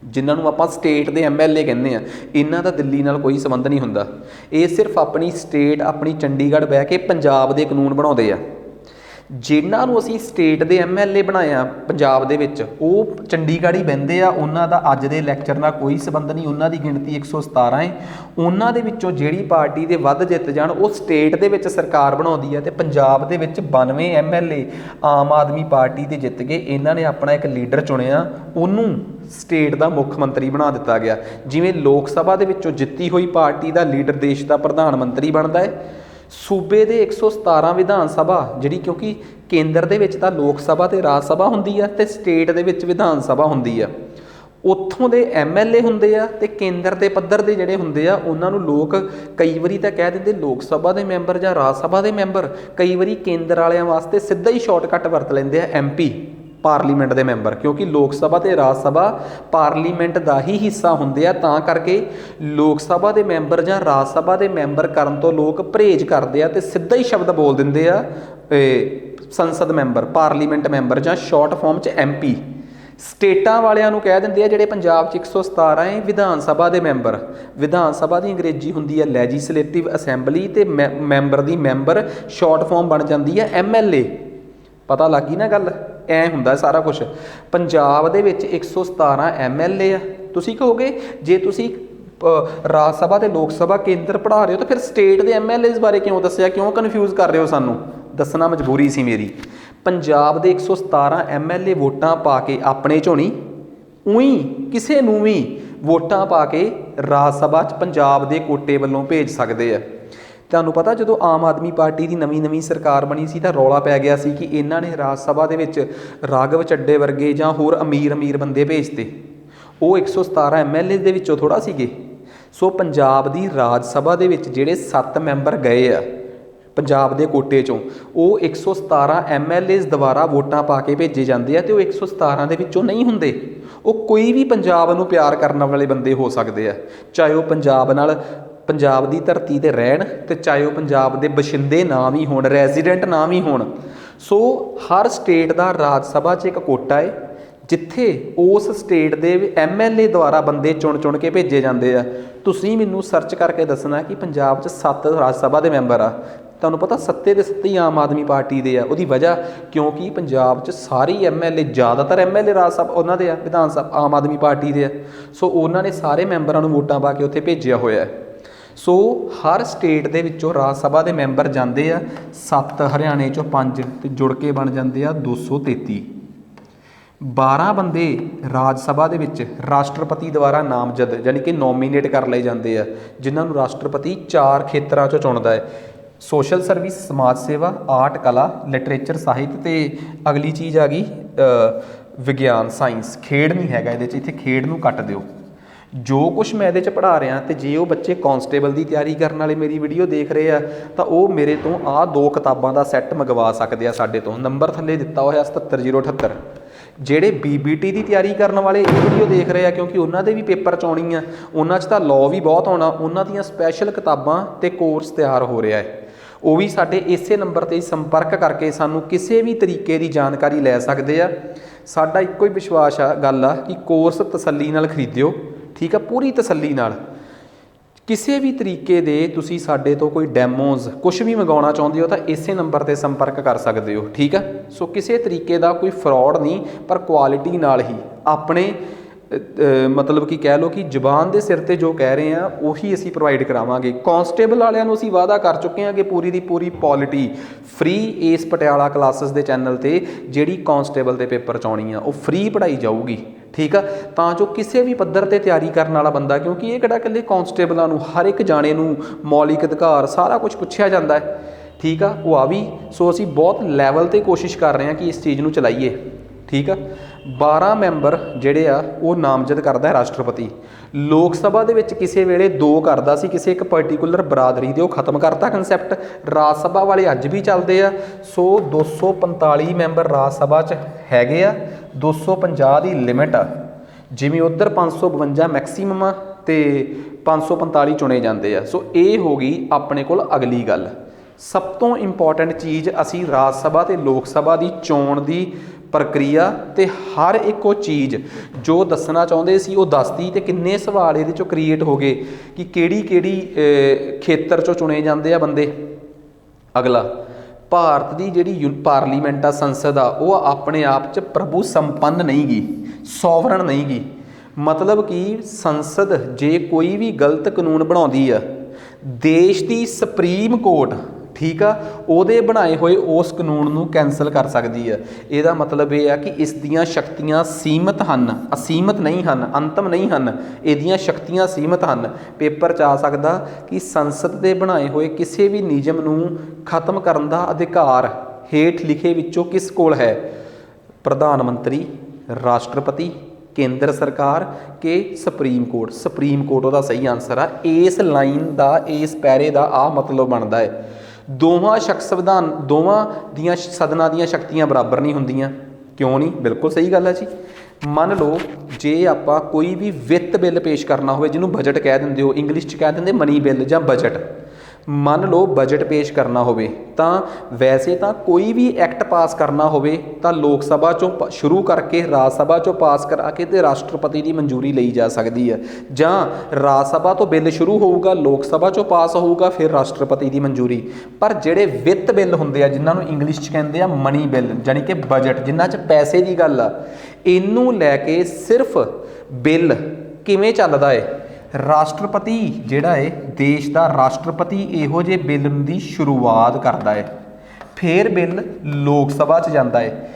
ਜਿਨ੍ਹਾਂ ਨੂੰ ਆਪਾਂ ਸਟੇਟ ਦੇ MLA ਕਹਿੰਦੇ ਆ। ਇਹਨਾਂ ਦਾ ਦਿੱਲੀ ਨਾਲ ਕੋਈ ਸੰਬੰਧ ਨਹੀਂ ਹੁੰਦਾ। ਇਹ ਸਿਰਫ ਆਪਣੀ ਸਟੇਟ, ਆਪਣੀ ਚੰਡੀਗੜ੍ਹ ਬਹਿ ਕੇ ਪੰਜਾਬ ਦੇ ਕਾਨੂੰਨ ਬਣਾਉਂਦੇ ਆ। ਜਿਨ੍ਹਾਂ ਨੂੰ ਅਸੀਂ ਸਟੇਟ ਦੇ MLA ਬਣਾਇਆ ਪੰਜਾਬ ਦੇ ਵਿੱਚ, ਉਹ ਚੰਡੀਗੜ੍ਹ ਹੀ ਬਹਿੰਦੇ ਆ। ਉਹਨਾਂ ਦਾ ਅੱਜ ਦੇ ਲੈਕਚਰ ਨਾਲ ਕੋਈ ਸੰਬੰਧ ਨਹੀਂ। ਉਹਨਾਂ ਦੀ ਗਿਣਤੀ 117 ਹੈ। ਉਹਨਾਂ ਦੇ ਵਿੱਚੋਂ ਜਿਹੜੀ ਪਾਰਟੀ ਦੇ ਵੱਧ ਜਿੱਤ ਜਾਣ ਉਹ ਸਟੇਟ ਦੇ ਵਿੱਚ ਸਰਕਾਰ ਬਣਾਉਂਦੀ ਹੈ ਤੇ ਪੰਜਾਬ ਦੇ ਵਿੱਚ 92 MLA ਆਮ ਆਦਮੀ ਪਾਰਟੀ ਦੇ ਜਿੱਤ ਗਏ। ਇਹਨਾਂ ਨੇ ਆਪਣਾ ਇੱਕ ਲੀਡਰ ਚੁਣਿਆ, ਉਹਨੂੰ ਸਟੇਟ ਦਾ ਮੁੱਖ ਮੰਤਰੀ ਬਣਾ ਦਿੱਤਾ ਗਿਆ। ਜਿਵੇਂ ਲੋਕ ਸਭਾ ਦੇ ਵਿੱਚੋਂ ਜਿੱਤੀ ਹੋਈ ਪਾਰਟੀ ਦਾ ਲੀਡਰ ਦੇਸ਼ ਦਾ ਪ੍ਰਧਾਨ ਮੰਤਰੀ ਬਣਦਾ ਹੈ, ਸੂਬੇ ਦੇ 117 ਵਿਧਾਨ ਸਭਾ ਜਿਹੜੀ, ਕਿਉਂਕਿ ਕੇਂਦਰ ਦੇ ਵਿੱਚ ਤਾਂ ਲੋਕ ਸਭਾ ਤੇ ਰਾਜ ਸਭਾ ਹੁੰਦੀ ਆ ਤੇ ਸਟੇਟ ਦੇ ਵਿੱਚ ਵਿਧਾਨ ਸਭਾ ਹੁੰਦੀ ਆ। ਉੱਥੋਂ ਦੇ MLA ਹੁੰਦੇ ਆ ਤੇ ਕੇਂਦਰ ਦੇ ਪੱਧਰ ਦੇ ਜਿਹੜੇ ਹੁੰਦੇ ਆ ਉਹਨਾਂ ਨੂੰ ਲੋਕ ਕਈ ਵਾਰੀ ਤਾਂ ਕਹਿ ਦਿੰਦੇ ਲੋਕ ਸਭਾ ਦੇ ਮੈਂਬਰ ਜਾਂ ਰਾਜ ਸਭਾ ਦੇ ਮੈਂਬਰ। ਕਈ ਵਾਰੀ ਕੇਂਦਰ ਵਾਲਿਆਂ ਵਾਸਤੇ ਸਿੱਧਾ ਹੀ ਸ਼ਾਰਟਕਟ ਵਰਤ ਲੈਂਦੇ ਆ MP, ਪਾਰਲੀਮੈਂਟ ਦੇ ਮੈਂਬਰ, ਕਿਉਂਕਿ ਲੋਕ ਸਭਾ ਤੇ ਰਾਜ ਸਭਾ ਪਾਰਲੀਮੈਂਟ ਦਾ ਹੀ ਹਿੱਸਾ ਹੁੰਦੇ ਆ। ਤਾਂ ਕਰਕੇ ਲੋਕ ਸਭਾ ਦੇ ਮੈਂਬਰ ਜਾਂ ਰਾਜ ਸਭਾ ਦੇ ਮੈਂਬਰ ਕਰਨ ਤੋਂ ਲੋਕ ਪਰਹੇਜ਼ ਕਰਦੇ ਆ ਤੇ ਸਿੱਧਾ ਹੀ ਸ਼ਬਦ ਬੋਲ ਦਿੰਦੇ ਆ ਸੰਸਦ ਮੈਂਬਰ, ਪਾਰਲੀਮੈਂਟ ਮੈਂਬਰ ਜਾਂ ਸ਼ਾਰਟ ਫਾਰਮ 'ਚ MP। ਸਟੇਟਾਂ ਵਾਲਿਆਂ ਨੂੰ ਕਹਿ ਦਿੰਦੇ ਆ, ਜਿਹੜੇ ਪੰਜਾਬ 'ਚ 117 ਹੈ, ਵਿਧਾਨ ਸਭਾ ਦੇ ਮੈਂਬਰ। ਵਿਧਾਨ ਸਭਾ ਦੀ ਅੰਗਰੇਜ਼ੀ ਹੁੰਦੀ ਹੈ ਲੈਜਿਸਲੇਟਿਵ ਅਸੈਂਬਲੀ ਤੇ ਮੈਂਬਰ ਦੀ ਮੈਂਬਰ ਸ਼ਾਰਟ ਫਾਰਮ ਬਣ ਜਾਂਦੀ ਹੈ MLA। ਪਤਾ ਲੱਗ ਗਈ ਨਾ ਗੱਲ? ਐ ਹੁੰਦਾ ਸਾਰਾ ਕੁਝ। ਪੰਜਾਬ ਦੇ ਵਿੱਚ 117 MLA ਆ। ਤੁਸੀਂ ਕਹੋਗੇ ਜੇ ਤੁਸੀਂ ਰਾਜ ਸਭਾ ਤੇ ਲੋਕ ਸਭਾ ਕੇਂਦਰ ਪੜ੍ਹਾ ਰਹੇ ਹੋ ਤਾਂ ਫਿਰ ਸਟੇਟ ਦੇ MLAs ਬਾਰੇ ਕਿਉਂ ਦੱਸਿਆ? ਕਿਉਂ ਕਨਫਿਊਜ਼ ਕਰ ਰਹੇ ਹੋ ਸਾਨੂੰ? ਦੱਸਣਾ ਮਜਬੂਰੀ ਸੀ ਮੇਰੀ। ਪੰਜਾਬ ਦੇ 117 MLA ਵੋਟਾਂ ਪਾ ਕੇ ਆਪਣੇ ਚੋਂ ਨਹੀਂ, ਊਂ ਕਿਸੇ ਨੂੰ ਵੀ ਵੋਟਾਂ ਪਾ ਕੇ ਰਾਜ ਸਭਾ 'ਚ ਪੰਜਾਬ ਦੇ ਕੋਟੇ ਵੱਲੋਂ ਭੇਜ ਸਕਦੇ ਆ। ਤੁਹਾਨੂੰ ਪਤਾ ਜਦੋਂ ਆਮ ਆਦਮੀ ਪਾਰਟੀ ਦੀ ਨਵੀਂ ਸਰਕਾਰ ਬਣੀ ਸੀ ਤਾਂ ਰੌਲਾ ਪੈ ਗਿਆ ਸੀ ਕਿ ਇਹਨਾਂ ਨੇ ਰਾਜ ਸਭਾ ਦੇ ਵਿੱਚ ਰਾਘਵ ਚੱਡੇ ਵਰਗੇ ਜਾਂ ਹੋਰ ਅਮੀਰ ਬੰਦੇ ਭੇਜਤੇ। ਉਹ 117 MLA ਦੇ ਵਿੱਚੋਂ ਥੋੜ੍ਹਾ ਸੀਗੇ। ਸੋ ਪੰਜਾਬ ਦੀ ਰਾਜ ਸਭਾ ਦੇ ਵਿੱਚ ਜਿਹੜੇ 7 ਮੈਂਬਰ ਗਏ ਆ ਪੰਜਾਬ ਦੇ ਕੋਟੇ 'ਚੋਂ, ਉਹ 117 MLAs ਦੁਆਰਾ ਵੋਟਾਂ ਪਾ ਕੇ ਭੇਜੇ ਜਾਂਦੇ ਆ ਤੇ ਉਹ 117 ਦੇ ਵਿੱਚੋਂ ਨਹੀਂ ਹੁੰਦੇ। ਉਹ ਕੋਈ ਵੀ ਪੰਜਾਬ ਨੂੰ ਪਿਆਰ ਕਰਨ ਵਾਲੇ ਬੰਦੇ ਹੋ ਸਕਦੇ ਆ, ਚਾਹੇ ਉਹ ਪੰਜਾਬ ਦੀ ਧਰਤੀ 'ਤੇ ਰਹਿਣ ਤੇ ਚਾਹੇ ਉਹ ਪੰਜਾਬ ਦੇ ਬਸ਼ਿੰਦੇ ਨਾ ਵੀ ਹੋਣ, ਰੈਜ਼ੀਡੈਂਟ ਨਾ ਵੀ ਹੋਣ। ਸੋ ਹਰ ਸਟੇਟ ਦਾ ਰਾਜ ਸਭਾ 'ਚ ਇੱਕ ਕੋਟਾ ਹੈ ਜਿੱਥੇ ਉਸ ਸਟੇਟ ਦੇ MLA ਦੁਆਰਾ ਬੰਦੇ ਚੁਣ ਕੇ ਭੇਜੇ ਜਾਂਦੇ ਆ। ਤੁਸੀਂ ਮੈਨੂੰ ਸਰਚ ਕਰਕੇ ਦੱਸਣਾ ਕਿ ਪੰਜਾਬ 'ਚ 7 ਰਾਜ ਸਭਾ ਦੇ ਮੈਂਬਰ ਆ। ਤੁਹਾਨੂੰ ਪਤਾ 7 ਦੇ 7 ਹੀ ਆਮ ਆਦਮੀ ਪਾਰਟੀ ਦੇ ਆ। ਉਹਦੀ ਵਜ੍ਹਾ ਕਿਉਂਕਿ ਪੰਜਾਬ 'ਚ ਸਾਰੀ MLA, ਜ਼ਿਆਦਾਤਰ MLA ਰਾਜ ਸਭਾ ਉਹਨਾਂ ਦੇ ਆ, ਵਿਧਾਨ ਸਭਾ ਆਮ ਆਦਮੀ ਪਾਰਟੀ ਦੇ ਆ। ਸੋ ਉਹਨਾਂ ਨੇ ਸਾਰੇ ਮੈਂਬਰਾਂ ਨੂੰ ਵੋਟਾਂ ਪਾ ਕੇ ਉੱਥੇ ਭੇਜਿਆ ਹੋਇਆ। ਸੋ ਹਰ ਸਟੇਟ ਦੇ ਵਿੱਚੋਂ ਰਾਜ ਸਭਾ ਦੇ ਮੈਂਬਰ ਜਾਂਦੇ ਆ 7, ਹਰਿਆਣੇ 'ਚੋਂ 5 ਤੇ ਜੁੜ ਕੇ ਬਣ ਜਾਂਦੇ ਆ 233। 12 ਬੰਦੇ ਰਾਜ ਸਭਾ ਦੇ ਵਿੱਚ ਰਾਸ਼ਟਰਪਤੀ ਦੁਆਰਾ ਨਾਮਜ਼ਦ ਯਾਨੀ ਕਿ ਨੋਮੀਨੇਟ ਕਰ ਲਏ ਜਾਂਦੇ ਆ, ਜਿਨ੍ਹਾਂ ਨੂੰ ਰਾਸ਼ਟਰਪਤੀ 4 ਖੇਤਰਾਂ 'ਚੋਂ ਚੁਣਦਾ ਹੈ। ਸੋਸ਼ਲ ਸਰਵਿਸ, ਸਮਾਜ ਸੇਵਾ, ਆਰਟ, ਕਲਾ, ਲਿਟਰੇਚਰ, ਸਾਹਿਤ ਤੇ ਅਗਲੀ ਚੀਜ਼ ਆ ਗਈ ਵਿਗਿਆਨ, ਸਾਇੰਸ। ਖੇਡ ਨਹੀਂ ਹੈਗਾ ਇਹਦੇ 'ਚ, ਇੱਥੇ ਖੇਡ ਨੂੰ ਕੱਟ ਦਿਓ। जो कुछ मैं ਇਹਦੇ 'ਚ ਪੜ੍ਹਾ ਰਿਹਾ ਤੇ ਜੇ ਉਹ ਬੱਚੇ ਕਾਂਸਟੇਬਲ ਦੀ ਤਿਆਰੀ ਕਰਨ ਵਾਲੇ ਮੇਰੀ ਵੀਡੀਓ ਦੇਖ ਰਹੇ ਆ ਤਾਂ ਉਹ ਮੇਰੇ ਤੋਂ ਆਹ 2 ਕਿਤਾਬਾਂ ਦਾ ਸੈੱਟ ਮੰਗਵਾ ਸਕਦੇ ਆ ਸਾਡੇ ਤੋਂ। ਨੰਬਰ ਥੱਲੇ ਦਿੱਤਾ ਹੋਇਆ 77078। ਜਿਹੜੇ BBT ਦੀ ਤਿਆਰੀ ਕਰਨ ਵਾਲੇ ਇਹ ਵੀਡੀਓ ਦੇਖ ਰਹੇ ਆ ਕਿਉਂਕਿ ਉਹਨਾਂ ਦੇ ਵੀ ਪੇਪਰ 'ਚ ਆਉਣੀ ਆ, ਉਹਨਾਂ 'ਚ ਤਾਂ ਲਾਅ ਵੀ ਬਹੁਤ ਆਉਣਾ, ਉਹਨਾਂ ਦੀਆਂ ਸਪੈਸ਼ਲ ਕਿਤਾਬਾਂ ਤੇ ਕੋਰਸ ਤਿਆਰ ਹੋ ਰਿਹਾ ਹੈ। ਉਹ ਵੀ ਸਾਡੇ ਇਸੇ ਨੰਬਰ 'ਤੇ ਸੰਪਰਕ ਕਰਕੇ ਸਾਨੂੰ ਕਿਸੇ ਵੀ ਤਰੀਕੇ ਦੀ ਜਾਣਕਾਰੀ ਲੈ ਸਕਦੇ ਆ। ਸਾਡਾ ਇੱਕੋ ਹੀ ਵਿਸ਼ਵਾਸ ਆ ਗੱਲ ਆ ਕਿ ਕੋਰਸ ਤਸੱਲੀ ਨਾਲ ਖਰੀਦਿਓ, ਠੀਕ ਆ, ਪੂਰੀ ਤਸੱਲੀ ਨਾਲ। ਕਿਸੇ ਵੀ ਤਰੀਕੇ ਦੇ ਤੁਸੀਂ ਸਾਡੇ ਤੋਂ ਕੋਈ ਡੈਮੋਜ਼ ਕੁਛ ਵੀ ਮੰਗਵਾਉਣਾ ਚਾਹੁੰਦੇ ਹੋ ਤਾਂ ਇਸੇ ਨੰਬਰ 'ਤੇ ਸੰਪਰਕ ਕਰ ਸਕਦੇ ਹੋ, ਠੀਕ ਆ। ਸੋ ਕਿਸੇ ਤਰੀਕੇ ਦਾ ਕੋਈ ਫਰੋਡ ਨਹੀਂ, ਪਰ ਕੁਆਲਿਟੀ ਨਾਲ ਹੀ ਆਪਣੇ ਮਤਲਬ ਕਿ ਕਹਿ ਲਓ ਕਿ ਜ਼ੁਬਾਨ ਦੇ ਸਿਰ 'ਤੇ ਜੋ ਕਹਿ ਰਹੇ ਆ ਉਹੀ ਅਸੀਂ ਪ੍ਰੋਵਾਈਡ ਕਰਾਵਾਂਗੇ। ਕਾਂਸਟੇਬਲ ਵਾਲਿਆਂ ਨੂੰ ਅਸੀਂ ਵਾਅਦਾ ਕਰ ਚੁੱਕੇ ਹਾਂ ਕਿ ਪੂਰੀ ਦੀ ਪੂਰੀ ਪੋਲਿਟੀ ਫ੍ਰੀ ਇਸ ਪਟਿਆਲਾ ਕਲਾਸਿਸ ਦੇ ਚੈਨਲ 'ਤੇ ਜਿਹੜੀ ਕਾਂਸਟੇਬਲ ਦੇ ਪੇਪਰ 'ਚ ਆਉਣੀ ਆ ਉਹ ਫ੍ਰੀ ਪੜ੍ਹਾਈ ਜਾਊਗੀ, ਠੀਕ ਆ, ਤਾਂ ਜੋ ਕਿਸੇ ਵੀ ਪੱਧਰ 'ਤੇ ਤਿਆਰੀ ਕਰਨ ਵਾਲਾ ਬੰਦਾ, ਕਿਉਂਕਿ ਇਹ ਕਿਹੜਾ ਇਕੱਲੇ ਕਾਂਸਟੇਬਲਾਂ ਨੂੰ, ਹਰ ਇੱਕ ਜਾਣੇ ਨੂੰ ਮੌਲਿਕ ਅਧਿਕਾਰ ਸਾਰਾ ਕੁਝ ਪੁੱਛਿਆ ਜਾਂਦਾ ਹੈ, ਠੀਕ ਆ, ਉਹ ਆ ਵੀ। ਸੋ ਅਸੀਂ ਬਹੁਤ ਲੈਵਲ 'ਤੇ ਕੋਸ਼ਿਸ਼ ਕਰ ਰਹੇ ਹਾਂ ਕਿ ਇਸ ਚੀਜ਼ ਨੂੰ ਚਲਾਈਏ, ਠੀਕ ਆ। 12 ਮੈਂਬਰ ਜਿਹੜੇ ਆ ਉਹ ਨਾਮਜ਼ਦ ਕਰਦਾ ਹੈ ਰਾਸ਼ਟਰਪਤੀ। ਲੋਕ ਸਭਾ ਦੇ ਵਿੱਚ ਕਿਸੇ ਵੇਲੇ 2 ਕਰਦਾ ਸੀ ਕਿਸੇ ਇੱਕ ਪਰਟੀਕੂਲਰ ਬਰਾਦਰੀ ਦੇ, ਉਹ ਖਤਮ ਕਰਤਾ ਕੰਸੈਪਟ। ਰਾਜ ਸਭਾ ਵਾਲੇ ਅੱਜ ਵੀ ਚੱਲਦੇ ਆ। ਸੋ 245 ਮੈਂਬਰ ਰਾਜ ਸਭਾ 'ਚ ਹੈਗੇ ਆ, 250 ਦੀ ਲਿਮਿਟ ਆ। ਜਿਵੇਂ ਉੱਧਰ 552 ਮੈਕਸੀਮਮ ਆ ਅਤੇ 545 ਚੁਣੇ ਜਾਂਦੇ ਆ। ਸੋ ਇਹ ਹੋ ਗਈ ਆਪਣੇ ਕੋਲ ਅਗਲੀ ਗੱਲ। ਸਭ ਤੋਂ ਇੰਪੋਰਟੈਂਟ ਚੀਜ਼, ਅਸੀਂ ਰਾਜ ਸਭਾ ਅਤੇ ਲੋਕ ਸਭਾ ਦੀ ਚੋਣ ਦੀ ਪ੍ਰਕਿਰਿਆ ਤੇ ਹਰ ਇੱਕ ਉਹ ਚੀਜ਼ ਜੋ ਦੱਸਣਾ ਚਾਹੁੰਦੇ ਸੀ ਉਹ ਦੱਸਦੀ, ਤੇ ਕਿੰਨੇ ਸਵਾਲ ਇਹਦੇ 'ਚੋਂ ਕ੍ਰੀਏਟ ਹੋ ਗਏ ਕਿ ਕਿਹੜੀ ਖੇਤਰ 'ਚੋਂ ਚੁਣੇ ਜਾਂਦੇ ਆ ਬੰਦੇ। ਅਗਲਾ, ਭਾਰਤ ਦੀ ਜਿਹੜੀ ਪਾਰਲੀਮੈਂਟ ਆ, ਸੰਸਦ ਆ, ਉਹ ਆਪਣੇ ਆਪ 'ਚ ਪ੍ਰਭੂ ਸੰਪੰਨ ਨਹੀਂ ਗੀ, ਸੋਵਰਨ ਨਹੀਂ ਗੀ। ਮਤਲਬ ਕਿ ਸੰਸਦ ਜੇ ਕੋਈ ਵੀ ਗਲਤ ਕਾਨੂੰਨ ਬਣਾਉਂਦੀ ਆ, ਦੇਸ਼ ਦੀ ਸੁਪਰੀਮ ਕੋਰਟ, ਠੀਕ ਆ, ਉਹਦੇ ਬਣਾਏ ਹੋਏ ਉਸ ਕਾਨੂੰਨ ਨੂੰ ਕੈਂਸਲ ਕਰ ਸਕਦੀ ਆ। ਇਹਦਾ ਮਤਲਬ ਇਹ ਆ ਕਿ ਇਸ ਦੀਆਂ ਸ਼ਕਤੀਆਂ ਸੀਮਤ ਹਨ, ਅਸੀਮਤ ਨਹੀਂ ਹਨ, ਅੰਤਮ ਨਹੀਂ ਹਨ। ਇਹਦੀਆਂ ਸ਼ਕਤੀਆਂ ਸੀਮਤ ਹਨ। ਪੇਪਰ 'ਚ ਆ ਸਕਦਾ ਕਿ ਸੰਸਦ ਦੇ ਬਣਾਏ ਹੋਏ ਕਿਸੇ ਵੀ ਨਿਯਮ ਨੂੰ ਖਤਮ ਕਰਨ ਦਾ ਅਧਿਕਾਰ ਹੇਠ ਲਿਖੇ ਵਿੱਚੋਂ ਕਿਸ ਕੋਲ ਹੈ? ਪ੍ਰਧਾਨ ਮੰਤਰੀ, ਰਾਸ਼ਟਰਪਤੀ, ਕੇਂਦਰ ਸਰਕਾਰ ਕਿ ਸੁਪਰੀਮ ਕੋਰਟ? ਸੁਪਰੀਮ ਕੋਰਟ ਉਹਦਾ ਸਹੀ ਆਨਸਰ ਆ। ਇਸ ਲਾਈਨ ਦਾ, ਇਸ ਪੈਰੇ ਦਾ ਆਹ ਮਤਲਬ ਬਣਦਾ ਹੈ। ਦੋਵਾਂ ਦੀਆਂ ਸਦਨਾਂ ਦੀਆਂ ਸ਼ਕਤੀਆਂ ਬਰਾਬਰ ਨਹੀਂ ਹੁੰਦੀਆਂ। ਕਿਉਂ ਨਹੀਂ? ਬਿਲਕੁਲ ਸਹੀ ਗੱਲ ਹੈ ਜੀ। ਮੰਨ ਲਓ ਜੇ ਆਪਾਂ ਕੋਈ ਵੀ ਵਿੱਤ ਬਿੱਲ ਪੇਸ਼ ਕਰਨਾ ਹੋਵੇ, ਜਿਹਨੂੰ ਬਜਟ ਕਹਿ ਦਿੰਦੇ ਹੋ, ਇੰਗਲਿਸ਼ 'ਚ ਕਹਿ ਦਿੰਦੇ ਮਨੀ ਬਿੱਲ ਜਾਂ ਬਜਟ। ਮੰਨ ਲਓ ਬਜਟ ਪੇਸ਼ ਕਰਨਾ ਹੋਵੇ ਤਾਂ ਵੈਸੇ ਤਾਂ ਕੋਈ ਵੀ ਐਕਟ ਪਾਸ ਕਰਨਾ ਹੋਵੇ ਤਾਂ ਲੋਕ ਸਭਾ 'ਚੋਂ ਸ਼ੁਰੂ ਕਰਕੇ ਰਾਜ ਸਭਾ 'ਚੋਂ ਪਾਸ ਕਰਾ ਕੇ ਤੇ ਰਾਸ਼ਟਰਪਤੀ ਦੀ ਮਨਜ਼ੂਰੀ ਲਈ ਜਾ ਸਕਦੀ ਹੈ, ਜਾਂ ਰਾਜ ਸਭਾ ਤੋਂ ਬਿੱਲ ਸ਼ੁਰੂ ਹੋਊਗਾ, ਲੋਕ ਸਭਾ 'ਚੋਂ ਪਾਸ ਹੋਊਗਾ, ਫਿਰ ਰਾਸ਼ਟਰਪਤੀ ਦੀ ਮਨਜ਼ੂਰੀ। ਪਰ ਜਿਹੜੇ ਵਿੱਤ ਬਿੱਲ ਹੁੰਦੇ ਆ, ਜਿਨ੍ਹਾਂ ਨੂੰ ਇੰਗਲਿਸ਼ 'ਚ ਕਹਿੰਦੇ ਆ ਮਨੀ ਬਿੱਲ, ਜਾਣੀ ਕਿ ਬਜਟ, ਜਿਨ੍ਹਾਂ 'ਚ ਪੈਸੇ ਦੀ ਗੱਲ ਆ, ਇਹਨੂੰ ਲੈ ਕੇ ਸਿਰਫ ਬਿੱਲ ਕਿਵੇਂ ਚੱਲਦਾ ਹੈ? ਰਾਸ਼ਟਰਪਤੀ ਜਿਹੜਾ ਹੈ, ਦੇਸ਼ ਦਾ ਰਾਸ਼ਟਰਪਤੀ, ਇਹੋ ਜਿਹੇ ਬਿੱਲ ਦੀ ਸ਼ੁਰੂਆਤ ਕਰਦਾ ਹੈ। ਫਿਰ ਬਿੱਲ ਲੋਕ ਸਭਾ 'ਚ ਜਾਂਦਾ ਹੈ।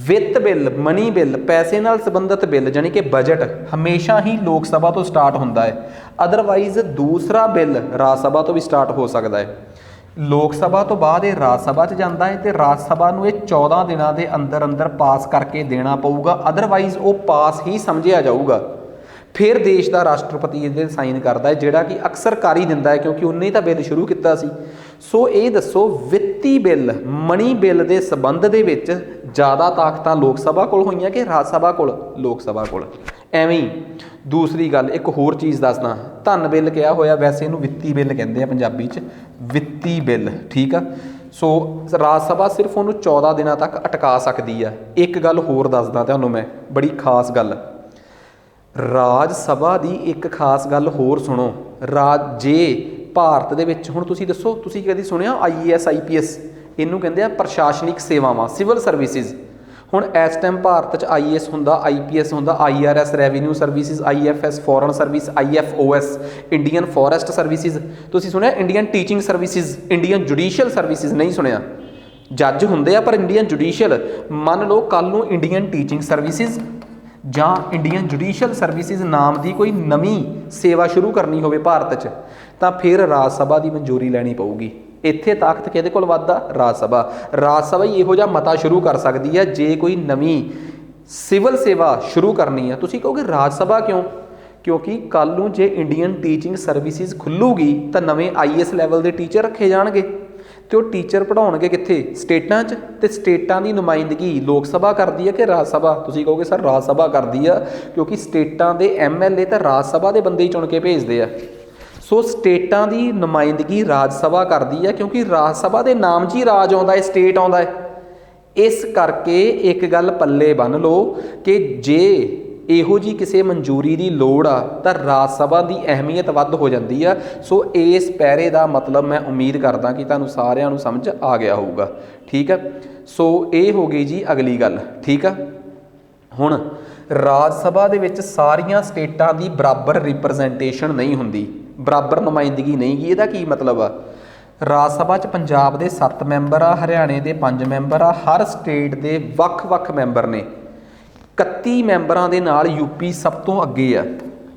ਵਿੱਤ ਬਿੱਲ, ਮਨੀ ਬਿੱਲ, ਪੈਸੇ ਨਾਲ ਸੰਬੰਧਿਤ ਬਿੱਲ, ਜਾਣੀ ਕਿ ਬਜਟ, ਹਮੇਸ਼ਾ ਹੀ ਲੋਕ ਸਭਾ ਤੋਂ ਸਟਾਰਟ ਹੁੰਦਾ ਹੈ। ਅਦਰਵਾਈਜ਼ ਦੂਸਰਾ ਬਿੱਲ ਰਾਜ ਸਭਾ ਤੋਂ ਵੀ ਸਟਾਰਟ ਹੋ ਸਕਦਾ ਹੈ। ਲੋਕ ਸਭਾ ਤੋਂ ਬਾਅਦ ਇਹ ਰਾਜ ਸਭਾ 'ਚ ਜਾਂਦਾ ਹੈ, ਅਤੇ ਰਾਜ ਸਭਾ ਨੂੰ ਇਹ 14 ਦਿਨਾਂ ਦੇ ਅੰਦਰ ਅੰਦਰ ਪਾਸ ਕਰਕੇ ਦੇਣਾ ਪਊਗਾ, ਅਦਰਵਾਈਜ਼ ਉਹ ਪਾਸ ਹੀ ਸਮਝਿਆ ਜਾਊਗਾ। ਫਿਰ ਦੇਸ਼ ਦਾ ਰਾਸ਼ਟਰਪਤੀ ਇਹਦੇ ਸਾਈਨ ਕਰਦਾ ਹੈ, ਜਿਹੜਾ ਕਿ ਅਕਸਰ ਕਰ ਹੀ ਦਿੰਦਾ ਹੈ ਕਿਉਂਕਿ ਉਹਨੇ ਤਾਂ ਬਿੱਲ ਸ਼ੁਰੂ ਕੀਤਾ ਸੀ। ਸੋ ਇਹ ਦੱਸੋ, ਵਿੱਤੀ ਬਿੱਲ, ਮਨੀ ਬਿੱਲ ਦੇ ਸੰਬੰਧ ਦੇ ਵਿੱਚ ਜ਼ਿਆਦਾ ਤਾਕਤਾਂ ਲੋਕ ਸਭਾ ਕੋਲ ਹੋਈਆਂ ਕਿ ਰਾਜ ਸਭਾ ਕੋਲ? ਲੋਕ ਸਭਾ ਕੋਲ। ਐਵੇਂ ਹੀ ਦੂਸਰੀ ਗੱਲ, ਇੱਕ ਹੋਰ ਚੀਜ਼ ਦੱਸਦਾ, ਧਨ ਬਿੱਲ ਕਿਹਾ ਹੋਇਆ, ਵੈਸੇ ਇਹਨੂੰ ਵਿੱਤੀ ਬਿੱਲ ਕਹਿੰਦੇ ਆ ਪੰਜਾਬੀ 'ਚ, ਵਿੱਤੀ ਬਿੱਲ, ਠੀਕ ਆ। ਸੋ ਰਾਜ ਸਭਾ ਸਿਰਫ ਉਹਨੂੰ 14 ਦਿਨਾਂ ਤੱਕ ਅਟਕਾ ਸਕਦੀ ਆ। ਇੱਕ ਗੱਲ ਹੋਰ ਦੱਸਦਾ ਤੁਹਾਨੂੰ ਮੈਂ, ਬੜੀ ਖਾਸ ਗੱਲ, ਰਾਜ ਸਭਾ ਦੀ ਇੱਕ ਖਾਸ ਗੱਲ ਹੋਰ ਸੁਣੋ। ਜੇ ਭਾਰਤ ਦੇ ਵਿੱਚ, ਹੁਣ ਤੁਸੀਂ ਦੱਸੋ, ਤੁਸੀਂ ਕਦੀ ਸੁਣਿਆ IAS IPS? ਇਹਨੂੰ ਕਹਿੰਦੇ ਆ ਪ੍ਰਸ਼ਾਸਨਿਕ ਸੇਵਾਵਾਂ, ਸਿਵਲ ਸਰਵਿਸਿਜ਼। ਹੁਣ ਇਸ ਟਾਈਮ ਭਾਰਤ 'ਚ IAS ਹੁੰਦਾ, IPS ਹੁੰਦਾ, IRS revenue services, IFS foreign service, IFOS Indian forest services. ਤੁਸੀਂ ਸੁਣਿਆ Indian teaching services, Indian judicial services? ਨਹੀਂ ਸੁਣਿਆ। ਜੱਜ ਹੁੰਦੇ ਆ ਪਰ ਇੰਡੀਅਨ ਜੁਡੀਸ਼ੀਅਲ। ਮੰਨ ਲਓ ਕੱਲ੍ਹ ਨੂੰ ਇੰਡੀਅਨ ਟੀਚਿੰਗ ਸਰਵਿਸਿਜ਼ ਜਾਂ ਇੰਡੀਅਨ ਜੁਡੀਸ਼ੀਅਲ ਸਰਵਿਸਿਜ਼ ਨਾਮ ਦੀ ਕੋਈ ਨਵੀਂ ਸੇਵਾ ਸ਼ੁਰੂ ਕਰਨੀ ਹੋਵੇ ਭਾਰਤ 'ਚ, ਤਾਂ ਫਿਰ ਰਾਜ ਸਭਾ ਦੀ ਮਨਜ਼ੂਰੀ ਲੈਣੀ ਪਊਗੀ। ਇੱਥੇ ਤਾਕਤ ਕਿਹਦੇ ਕੋਲ ਵੱਧਦਾ? ਰਾਜ ਸਭਾ। ਰਾਜ ਸਭਾ ਹੀ ਇਹੋ ਜਿਹਾ ਮਤਾ ਸ਼ੁਰੂ ਕਰ ਸਕਦੀ ਹੈ ਜੇ ਕੋਈ ਨਵੀਂ ਸਿਵਲ ਸੇਵਾ ਸ਼ੁਰੂ ਕਰਨੀ ਹੈ। ਤੁਸੀਂ ਕਹੋਗੇ ਰਾਜ ਸਭਾ ਕਿਉਂ? क्योंकि कल नूं जे इंडियन टीचिंग सर्विसिज खुल्लूगी तो नवे IAS लैवल के टीचर रखे जाएंगे, तो टीचर पढ़ाउणगे कित्थे? स्टेटां 'च। ते स्टेटां की नुमाइंदगी लोक सभा करती है कि राज सभा? तुसीं कहोगे सर राज सभा करती है, क्योंकि स्टेटां के MLA तो राज सभा के बंदे ही चुन के भेजते हैं। सो स्टेटां की नुमाइंदगी राज सभा करती है, क्योंकि राज सभा के नाम 'च ही राज आउंदा है, स्टेट आउंदा है। इस करके एक गल पल्ले बन लो कि जे ਇਹੋ जी किसी मंजूरी की लोड़ आ तो राज सभा की अहमियत वध हो जाती है। सो इस पैरे का मतलब मैं उम्मीद करदा कि तुहानूं सारिआं नूं समझ आ गया होऊगा। ठीक है, सो ये हो गई जी अगली गल। ठीक है, हुण राज सभा दे विच सारियां स्टेटां की बराबर रिप्रजेंटेशन नहीं हुंदी, बराबर नुमाइंदगी नहीं गी। इहदा की मतलब आ? राज सभा च पंजाब के 7 मैंबर आ, हरियाणे के 5 मैंबर आ, हर स्टेट के वख-वख मैंबर ने। 31 मैंबरां दे नाल यूपी सब तो अगे आ।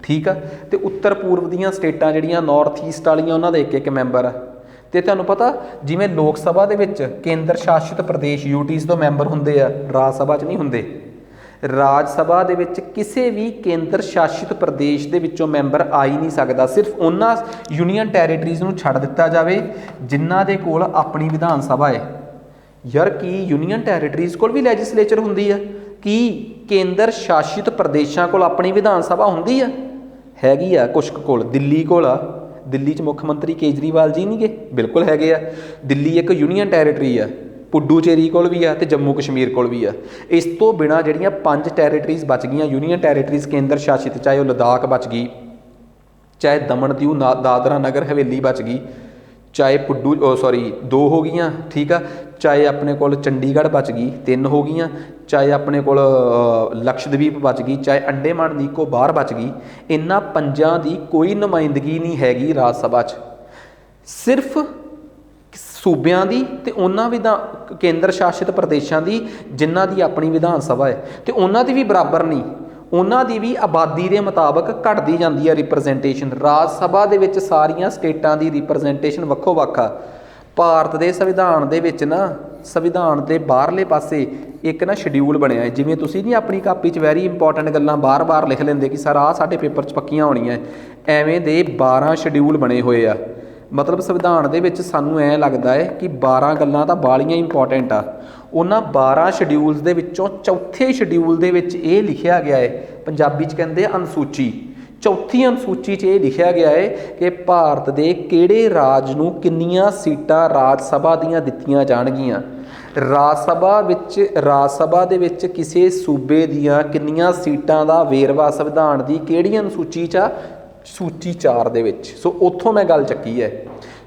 ठीक है, तो उत्तर पूर्व दीयां स्टेटां जिहड़ियां नॉर्थ ईस्ट वालियां उन्हां दे एक मैंबर आ। तो तुहानूं पता जिवें लोक सभा दे विच केंद्र शासित प्रदेश यूटीज़ तो मैंबर हुंदे आ, राज सभा च नहीं हुंदे। राज सभा दे विच किसी भी केंद्र शासित प्रदेश दे विचों मैंबर आ ही नहीं सकदा। सिर्फ उन्हां यूनीअन टैरेटरीज़ नूं छड्ड दित्ता जावे जिन्हां दे कोल अपनी विधान सभा है। यार की यूनीअन टैरेटरीज़ कोल भी लैजिसलेचर हुंदी है? की केंद्र शासित प्रदेशों कोल अपनी विधान सभा हुंदी है? हैगी आ कुछ कोल। दिल्ली कोल आ, दिल्ली च मुख मंत्री केजरीवाल जी नहीं गे, बिल्कुल हैगे आ। दिल्ली एक यूनीअन टैरेटरी आ। पुडुचेरी कोल भी आ ते जम्मू कश्मीर कोल भी आ। इस तो बिना जिहड़ियां 5 टैरेटरीज़ बच गईयां यूनीअन टैरेटरीज़ केंद्र शासित, चाहे वह लद्दाख बच गई, चाहे दमन दीव दादरा नगर हवेली बच गई, चाहे दो हो गई। ठीक है, चाहे अपने कोल चंडीगढ़ बच गई 3 हो गई, चाहे अपने कोल लक्षद्वीप बच गई, चाहे अंडेमान निकोबार बच गई। इन्हां 5 की कोई नुमाइंदगी नहीं हैगी राज सभा च। सिर्फ सूबियां दी ते उन्हां केंद्र शासित प्रदेशों की जिन्हां दी अपनी विधान सभा है, तो उन्हां दी भी बराबर नहीं। उन्हां दी भी आबादी के मुताबक घटती जाती है रिप्रजेंटेशन। राज सभा दे विच सारियां स्टेटां की रिप्रजेंटेशन वक्खो वक्ख आ। भारत के संविधान दे विच ना, संविधान के बाहरले पासे एक ना शेड्यूल बनया है। जिवें तुसीं नहीं अपनी कापी च वैरी इंपॉर्टेंट गल्लां बार बार लिख लेंदे कि सर आ साडे पेपर च पक्कियां होणीआं, एवें दे 12 शेड्यूल बने हुए आ। मतलब संविधान दे विच सानूं ऐ लगदा है कि 12 गल्लां तां बालियां इंपॉर्टेंट आ। उन्हां 12 शेड्यूल्स दे विचों चौथे शेड्यूल दे विच ये लिखिया गया है, पंजाबी च कहंदे अनुसूची, चौथी अनुसूची च ये लिखिया गया है कि भारत के किहड़े राज नूं किन्नियां सीटां राज सभा दीयां दित्तियां जाणगीआं। राज सभा दे विच किसी सूबे दीयां किन्नियां सीटां दा वेरवा संविधान दी किहड़ी अनुसूची च? सूची 4 दे विच। सो उत्थों मैं गल चक्की है।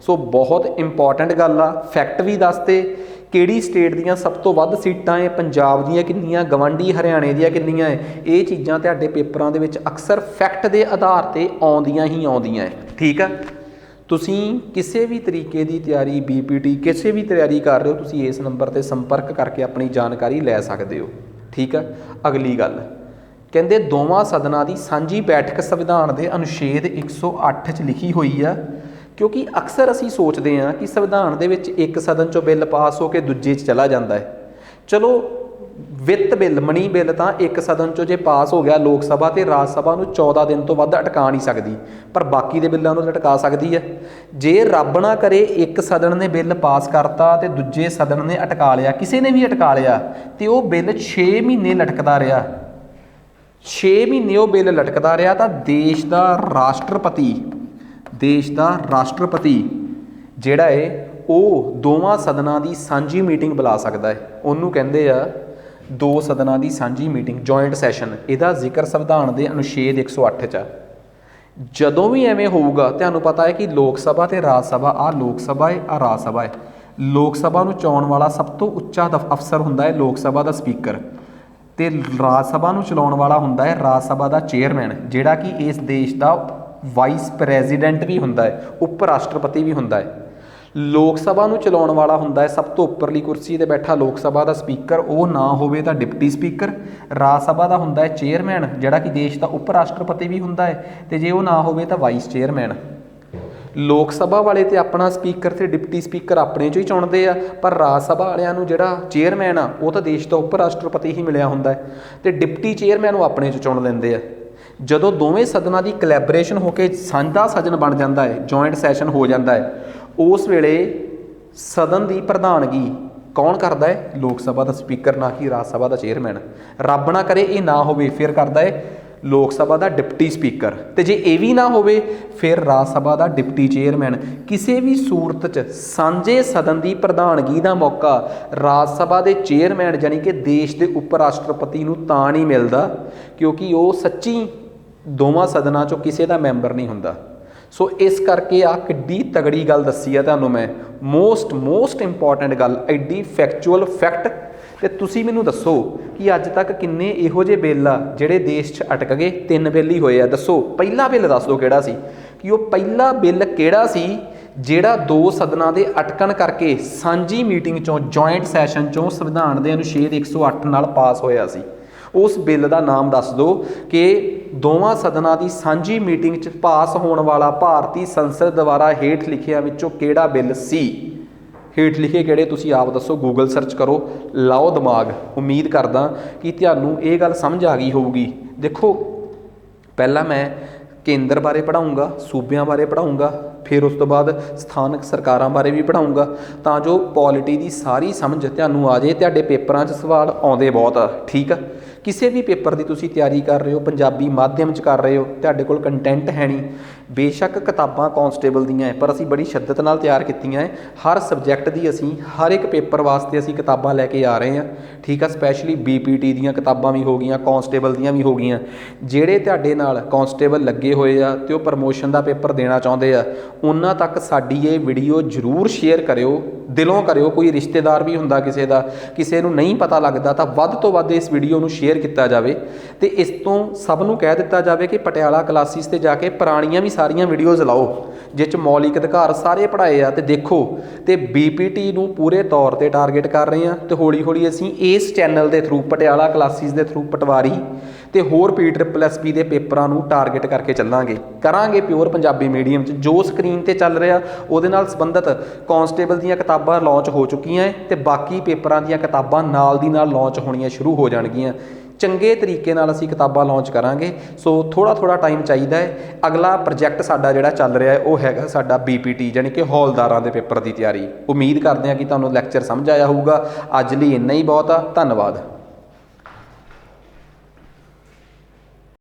सो बहुत इंपॉर्टेंट गल आ। फैक्ट भी दसते किहड़ी स्टेट दीयां सब तो वध सीटां है, पंजाब दीयां किन्नियां, गवांढी हरियाणे दीयां किन्नियां है। ये चीज़ां तुहाडे पेपरां दे विच अक्सर फैक्ट के आधार ते आउंदियां ही आउंदियां है। ठीक है, तुसीं किसी भी तरीके की तैयारी BPT किसी भी तैयारी कर रहे हो, तुसीं इस नंबर ते संपर्क करके अपनी जानकारी लै सकते हो। ठीक है, अगली गल कहते दोवां सदनां की सांझी बैठक संविधान के अनुच्छेद 108 च लिखी हुई है। क्योंकि अक्सर असीं सोचते हैं कि संविधान दे विच एक सदन चों बिल पास होकर दूजे च चला जाता है। चलो वित्त बिल मनी बिल तो एक सदन चो जे पास हो गया लोक सभा तो राज सभा नूं 14 दिन तो वध अटका नहीं सकती, पर बाकी दे बिलों नूं अटका सकती है। जे रब ना करे एक सदन ने बिल पास करता तो दूजे सदन ने अटका लिया, किसी ने भी अटका लिया, तो वह बिल 6 महीने लटकता रहा। 6 महीने वो बिल लटकता रहा तो देश का राष्ट्रपति जिहड़ा है वो दोवां सदनां की सांझी मीटिंग बुला सकता है। उन्होंने कहते आ 2 सदनां की सांझी मीटिंग, जॉइंट सैशन। इसका जिक्र संविधान के अनुच्छेद 108 च। जदों भी एवें होऊगा तुहानूं पता है कि लोक सभा ते राज सभा, आ लोक सभा है आ राज सभा है। लोक सभा नूं चलाउण वाला सब तो उच्चा अफसर हुंदा है लोक सभा का स्पीकर, ते राज सभा नूं चलाउण वाला हुंदा है राज सभा का चेयरमैन, जिहड़ा कि इस देश का वाइस प्रेजिडेंट भी हुंदा है, उप राष्ट्रपति भी हुंदा है। लोक सभा नूं चलाउण वाला हुंदा है सब तो उपरली कुर्सी ते बैठा लोक सभा का स्पीकर, वो ना होवे तां डिप्टी स्पीकर। राज सभा का हुंदा है चेयरमैन, जिहड़ा कि देश का उप राष्ट्रपति भी हुंदा है, ते जे वो ना होवे तां वाइस चेयरमैन। लोक सभा वाले तो अपना स्पीकर ते डिप्टी स्पीकर अपने चो ही चुनते आ, पर राज सभा वालियां नूं जिहड़ा चेयरमैन आ वो तो देश का उप राष्ट्रपति ही मिलिया हुंदा है, ते डिप्टी चेयरमैन वो अपने चो चुन लैंदे आ। ਜਦੋਂ ਦੋਵੇਂ ਸਦਨਾਂ ਦੀ ਕੋਲੈਬੋਰੇਸ਼ਨ ਹੋ ਕੇ ਸਾਂਝਾ ਸਦਨ ਬਣ ਜਾਂਦਾ ਹੈ, ਜੁਆਇੰਟ ਸੈਸ਼ਨ ਹੋ ਜਾਂਦਾ ਹੈ, ਉਸ ਵੇਲੇ ਸਦਨ ਦੀ ਪ੍ਰਧਾਨਗੀ ਕੌਣ ਕਰਦਾ ਹੈ? ਲੋਕ ਸਭਾ ਦਾ ਸਪੀਕਰ, ਨਾ ਕਿ ਰਾਜ ਸਭਾ ਦਾ ਚੇਅਰਮੈਨ। ਰੱਬ ਨਾ ਕਰੇ ਇਹ ਨਾ ਹੋਵੇ, ਫਿਰ ਕਰਦਾ ਹੈ ਲੋਕ ਸਭਾ ਦਾ ਡਿਪਟੀ ਸਪੀਕਰ, ਤੇ ਜੇ ਇਹ ਵੀ ਨਾ ਹੋਵੇ ਫਿਰ ਰਾਜ ਸਭਾ ਦਾ ਡਿਪਟੀ ਚੇਅਰਮੈਨ। ਕਿਸੇ ਵੀ ਸੂਰਤ 'ਚ ਸਾਂਝੇ ਸਦਨ ਦੀ ਪ੍ਰਧਾਨਗੀ ਦਾ ਮੌਕਾ ਰਾਜ ਸਭਾ ਦੇ ਚੇਅਰਮੈਨ ਯਾਨੀ ਕਿ ਦੇਸ਼ ਦੇ ਉਪ ਰਾਸ਼ਟਰਪਤੀ ਨੂੰ ਤਾਂ ਨਹੀਂ ਮਿਲਦਾ ਕਿਉਂਕਿ ਉਹ ਸੱਚੀ ਦੋਵਾਂ ਸਦਨਾਂ 'ਚੋਂ ਕਿਸੇ ਦਾ ਮੈਂਬਰ ਨਹੀਂ ਹੁੰਦਾ। ਸੋ ਇਸ ਕਰਕੇ ਆ ਕਿੱਡੀ ਤਗੜੀ ਗੱਲ ਦੱਸੀ ਆ ਤੁਹਾਨੂੰ ਮੈਂ, ਮੋਸਟ ਇੰਪੋਰਟੈਂਟ ਗੱਲ, ਐਡੀ ਫੈਕਚੁਅਲ ਫੈਕਟ। ਤੇ ਤੁਸੀਂ ਮੈਨੂੰ ਦੱਸੋ ਕਿ ਅੱਜ ਤੱਕ ਕਿੰਨੇ ਇਹੋ ਜਿਹੇ ਬਿੱਲ ਆ ਜਿਹੜੇ ਦੇਸ਼ 'ਚ ਅਟਕ ਗਏ? 3 ਬਿੱਲ ਹੀ ਹੋਏ ਆ। ਦੱਸੋ ਪਹਿਲਾ ਬਿੱਲ ਦੱਸ ਦਿਓ ਕਿਹੜਾ ਸੀ, ਕਿ ਉਹ ਪਹਿਲਾ ਬਿੱਲ ਕਿਹੜਾ ਸੀ ਜਿਹੜਾ 2 ਸਦਨਾਂ ਦੇ ਅਟਕਣ ਕਰਕੇ ਸਾਂਝੀ ਮੀਟਿੰਗ 'ਚੋਂ, ਜੁਆਇੰਟ ਸੈਸ਼ਨ 'ਚੋਂ ਸੰਵਿਧਾਨ ਦੇ ਅਨੁਛੇਦ 108 ਨਾਲ ਪਾਸ ਹੋਇਆ ਸੀ। ਉਸ ਬਿੱਲ ਦਾ ਨਾਮ ਦੱਸ ਦਿਓ ਕਿ ਦੋਵਾਂ ਸਦਨਾਂ ਦੀ ਸਾਂਝੀ ਮੀਟਿੰਗ 'ਚ ਪਾਸ ਹੋਣ ਵਾਲਾ ਭਾਰਤੀ ਸੰਸਦ ਦੁਆਰਾ ਹੇਠ ਲਿਖਿਆਂ ਵਿੱਚੋਂ ਕਿਹੜਾ ਬਿੱਲ ਸੀ? ਹੇਠ ਲਿਖੇ ਕਿਹੜੇ, ਤੁਸੀਂ ਆਪ ਦੱਸੋ, ਗੂਗਲ ਸਰਚ ਕਰੋ, ਲਾਓ ਦਿਮਾਗ। ਉਮੀਦ ਕਰਦਾ ਕਿ ਤੁਹਾਨੂੰ ਇਹ ਗੱਲ ਸਮਝ ਆ ਗਈ ਹੋਊਗੀ। ਦੇਖੋ ਪਹਿਲਾਂ ਮੈਂ ਕੇਂਦਰ ਬਾਰੇ ਪੜ੍ਹਾਊਂਗਾ, ਸੂਬਿਆਂ ਬਾਰੇ ਪੜ੍ਹਾਊਂਗਾ, ਫਿਰ ਉਸ ਤੋਂ ਬਾਅਦ ਸਥਾਨਕ ਸਰਕਾਰਾਂ ਬਾਰੇ ਵੀ ਪੜ੍ਹਾਊਂਗਾ, ਤਾਂ ਜੋ ਪੋਲਿਟੀ ਦੀ ਸਾਰੀ ਸਮਝ ਤੁਹਾਨੂੰ ਆ ਜਾਏ। ਤੁਹਾਡੇ ਪੇਪਰਾਂ 'ਚ ਸਵਾਲ ਆਉਂਦੇ ਬਹੁਤ ਆ, ਠੀਕ ਆ। ਕਿਸੇ ਵੀ ਪੇਪਰ ਦੀ ਤੁਸੀਂ ਤਿਆਰੀ ਕਰ ਰਹੇ ਹੋ, ਪੰਜਾਬੀ ਮਾਧਿਅਮ 'ਚ ਕਰ ਰਹੇ ਹੋ, ਤੁਹਾਡੇ ਕੋਲ ਕੰਟੈਂਟ ਹੈ ਨਹੀਂ, ਬੇਸ਼ੱਕ ਕਿਤਾਬਾਂ ਕਾਂਸਟੇਬਲ ਦੀਆਂ ਹੈ ਪਰ ਅਸੀਂ ਬੜੀ ਸ਼ਿੱਦਤ ਨਾਲ ਤਿਆਰ ਕੀਤੀਆਂ ਹੈ। ਹਰ ਸਬਜੈਕਟ ਦੀ ਅਸੀਂ ਹਰ ਇੱਕ ਪੇਪਰ ਵਾਸਤੇ ਅਸੀਂ ਕਿਤਾਬਾਂ ਲੈ ਕੇ ਆ ਰਹੇ ਹਾਂ, ਠੀਕ ਆ। ਸਪੈਸ਼ਲੀ BPT ਦੀਆਂ ਕਿਤਾਬਾਂ ਵੀ ਹੋ ਗਈਆਂ, ਕਾਂਸਟੇਬਲ ਦੀਆਂ ਵੀ ਹੋ ਗਈਆਂ। ਜਿਹੜੇ ਤੁਹਾਡੇ ਨਾਲ ਕਾਂਸਟੇਬਲ ਲੱਗੇ ਹੋਏ ਆ ਤੇ ਉਹ ਪ੍ਰਮੋਸ਼ਨ ਦਾ ਪੇਪਰ ਦੇਣਾ ਚਾਹੁੰਦੇ ਆ, ਉਹਨਾਂ ਤੱਕ ਸਾਡੀ ਇਹ ਵੀਡੀਓ ਜ਼ਰੂਰ ਸ਼ੇਅਰ ਕਰਿਓ, ਦਿਲੋਂ ਕਰਿਓ। ਕੋਈ ਰਿਸ਼ਤੇਦਾਰ ਵੀ ਹੁੰਦਾ ਕਿਸੇ ਦਾ, ਕਿਸੇ ਨੂੰ ਨਹੀਂ ਪਤਾ ਲੱਗਦਾ ਤਾਂ ਵੱਧ ਤੋਂ ਵੱਧ ਇਸ ਵੀਡੀਓ ਨੂੰ ਸ਼ੇਅਰ ਕੀਤਾ ਜਾਵੇ। ਤੇ ਇਸ ਤੋਂ ਸਭ ਨੂੰ ਕਹਿ ਦਿੱਤਾ ਜਾਵੇ ਕਿ ਪਟਿਆਲਾ ਕਲਾਸਿਸ 'ਤੇ ਜਾ ਕੇ ਪੁਰਾਣੀਆਂ ਵੀ ਸਾਰੀਆਂ ਵੀਡੀਓਜ਼ ਲਾਓ ਜਿਸ 'ਚ ਮੌਲਿਕ ਅਧਿਕਾਰ ਸਾਰੇ ਪੜ੍ਹਾਏ ਆ, ਤੇ ਦੇਖੋ। ਤੇ BPT ਨੂੰ ਪੂਰੇ ਤੌਰ 'ਤੇ ਟਾਰਗੇਟ ਕਰ ਰਹੇ ਹਾਂ, ਤੇ ਹੌਲੀ ਹੌਲੀ ਅਸੀਂ ਇਸ ਚੈਨਲ ਦੇ ਥਰੂ, ਪਟਿਆਲਾ ਕਲਾਸਿਸ ਦੇ ਥਰੂ, ਪਟਵਾਰੀ ਤੇ ਹੋਰ PSSB ਦੇ ਪੇਪਰਾਂ ਨੂੰ ਟਾਰਗੇਟ ਕਰਕੇ ਚੱਲਾਂਗੇ। ਕਰਾਂਗੇ ਪਿਓਰ ਪੰਜਾਬੀ ਮੀਡੀਅਮ 'ਚ। ਜੋ ਸਕਰੀਨ ਤੇ ਚੱਲ ਰਿਹਾ ਉਹਦੇ ਨਾਲ ਸੰਬੰਧਿਤ ਕਾਂਸਟੇਬਲ ਦੀਆਂ ਕਿਤਾਬਾਂ ਲਾਂਚ ਹੋ ਚੁੱਕੀਆਂ ਹੈ, ਤੇ ਬਾਕੀ ਪੇਪਰਾਂ ਦੀਆਂ ਕਿਤਾਬਾਂ ਨਾਲ ਦੀ ਨਾਲ ਲਾਂਚ ਹੋਣੀਆਂ ਸ਼ੁਰੂ ਹੋ ਜਾਣਗੀਆਂ। ਚੰਗੇ ਤਰੀਕੇ ਨਾਲ ਅਸੀਂ ਕਿਤਾਬਾਂ ਲਾਂਚ ਕਰਾਂਗੇ। ਸੋ ਥੋੜ੍ਹਾ ਟਾਈਮ ਚਾਹੀਦਾ ਹੈ। ਅਗਲਾ ਪ੍ਰੋਜੈਕਟ ਸਾਡਾ ਜਿਹੜਾ ਚੱਲ ਰਿਹਾ ਹੈ ਉਹ ਹੈਗਾ ਸਾਡਾ BPT ਯਾਨੀ ਕਿ ਹੌਲਦਾਰਾਂ ਦੇ ਪੇਪਰ ਦੀ ਤਿਆਰੀ। ਉਮੀਦ ਕਰਦੇ ਹਾਂ ਕਿ ਤੁਹਾਨੂੰ ਲੈਕਚਰ ਸਮਝ ਆਇਆ ਹੋਊਗਾ। ਅੱਜ ਲਈ ਇੰਨਾ ਹੀ ਬਹੁਤ ਆ। ਧੰਨਵਾਦ।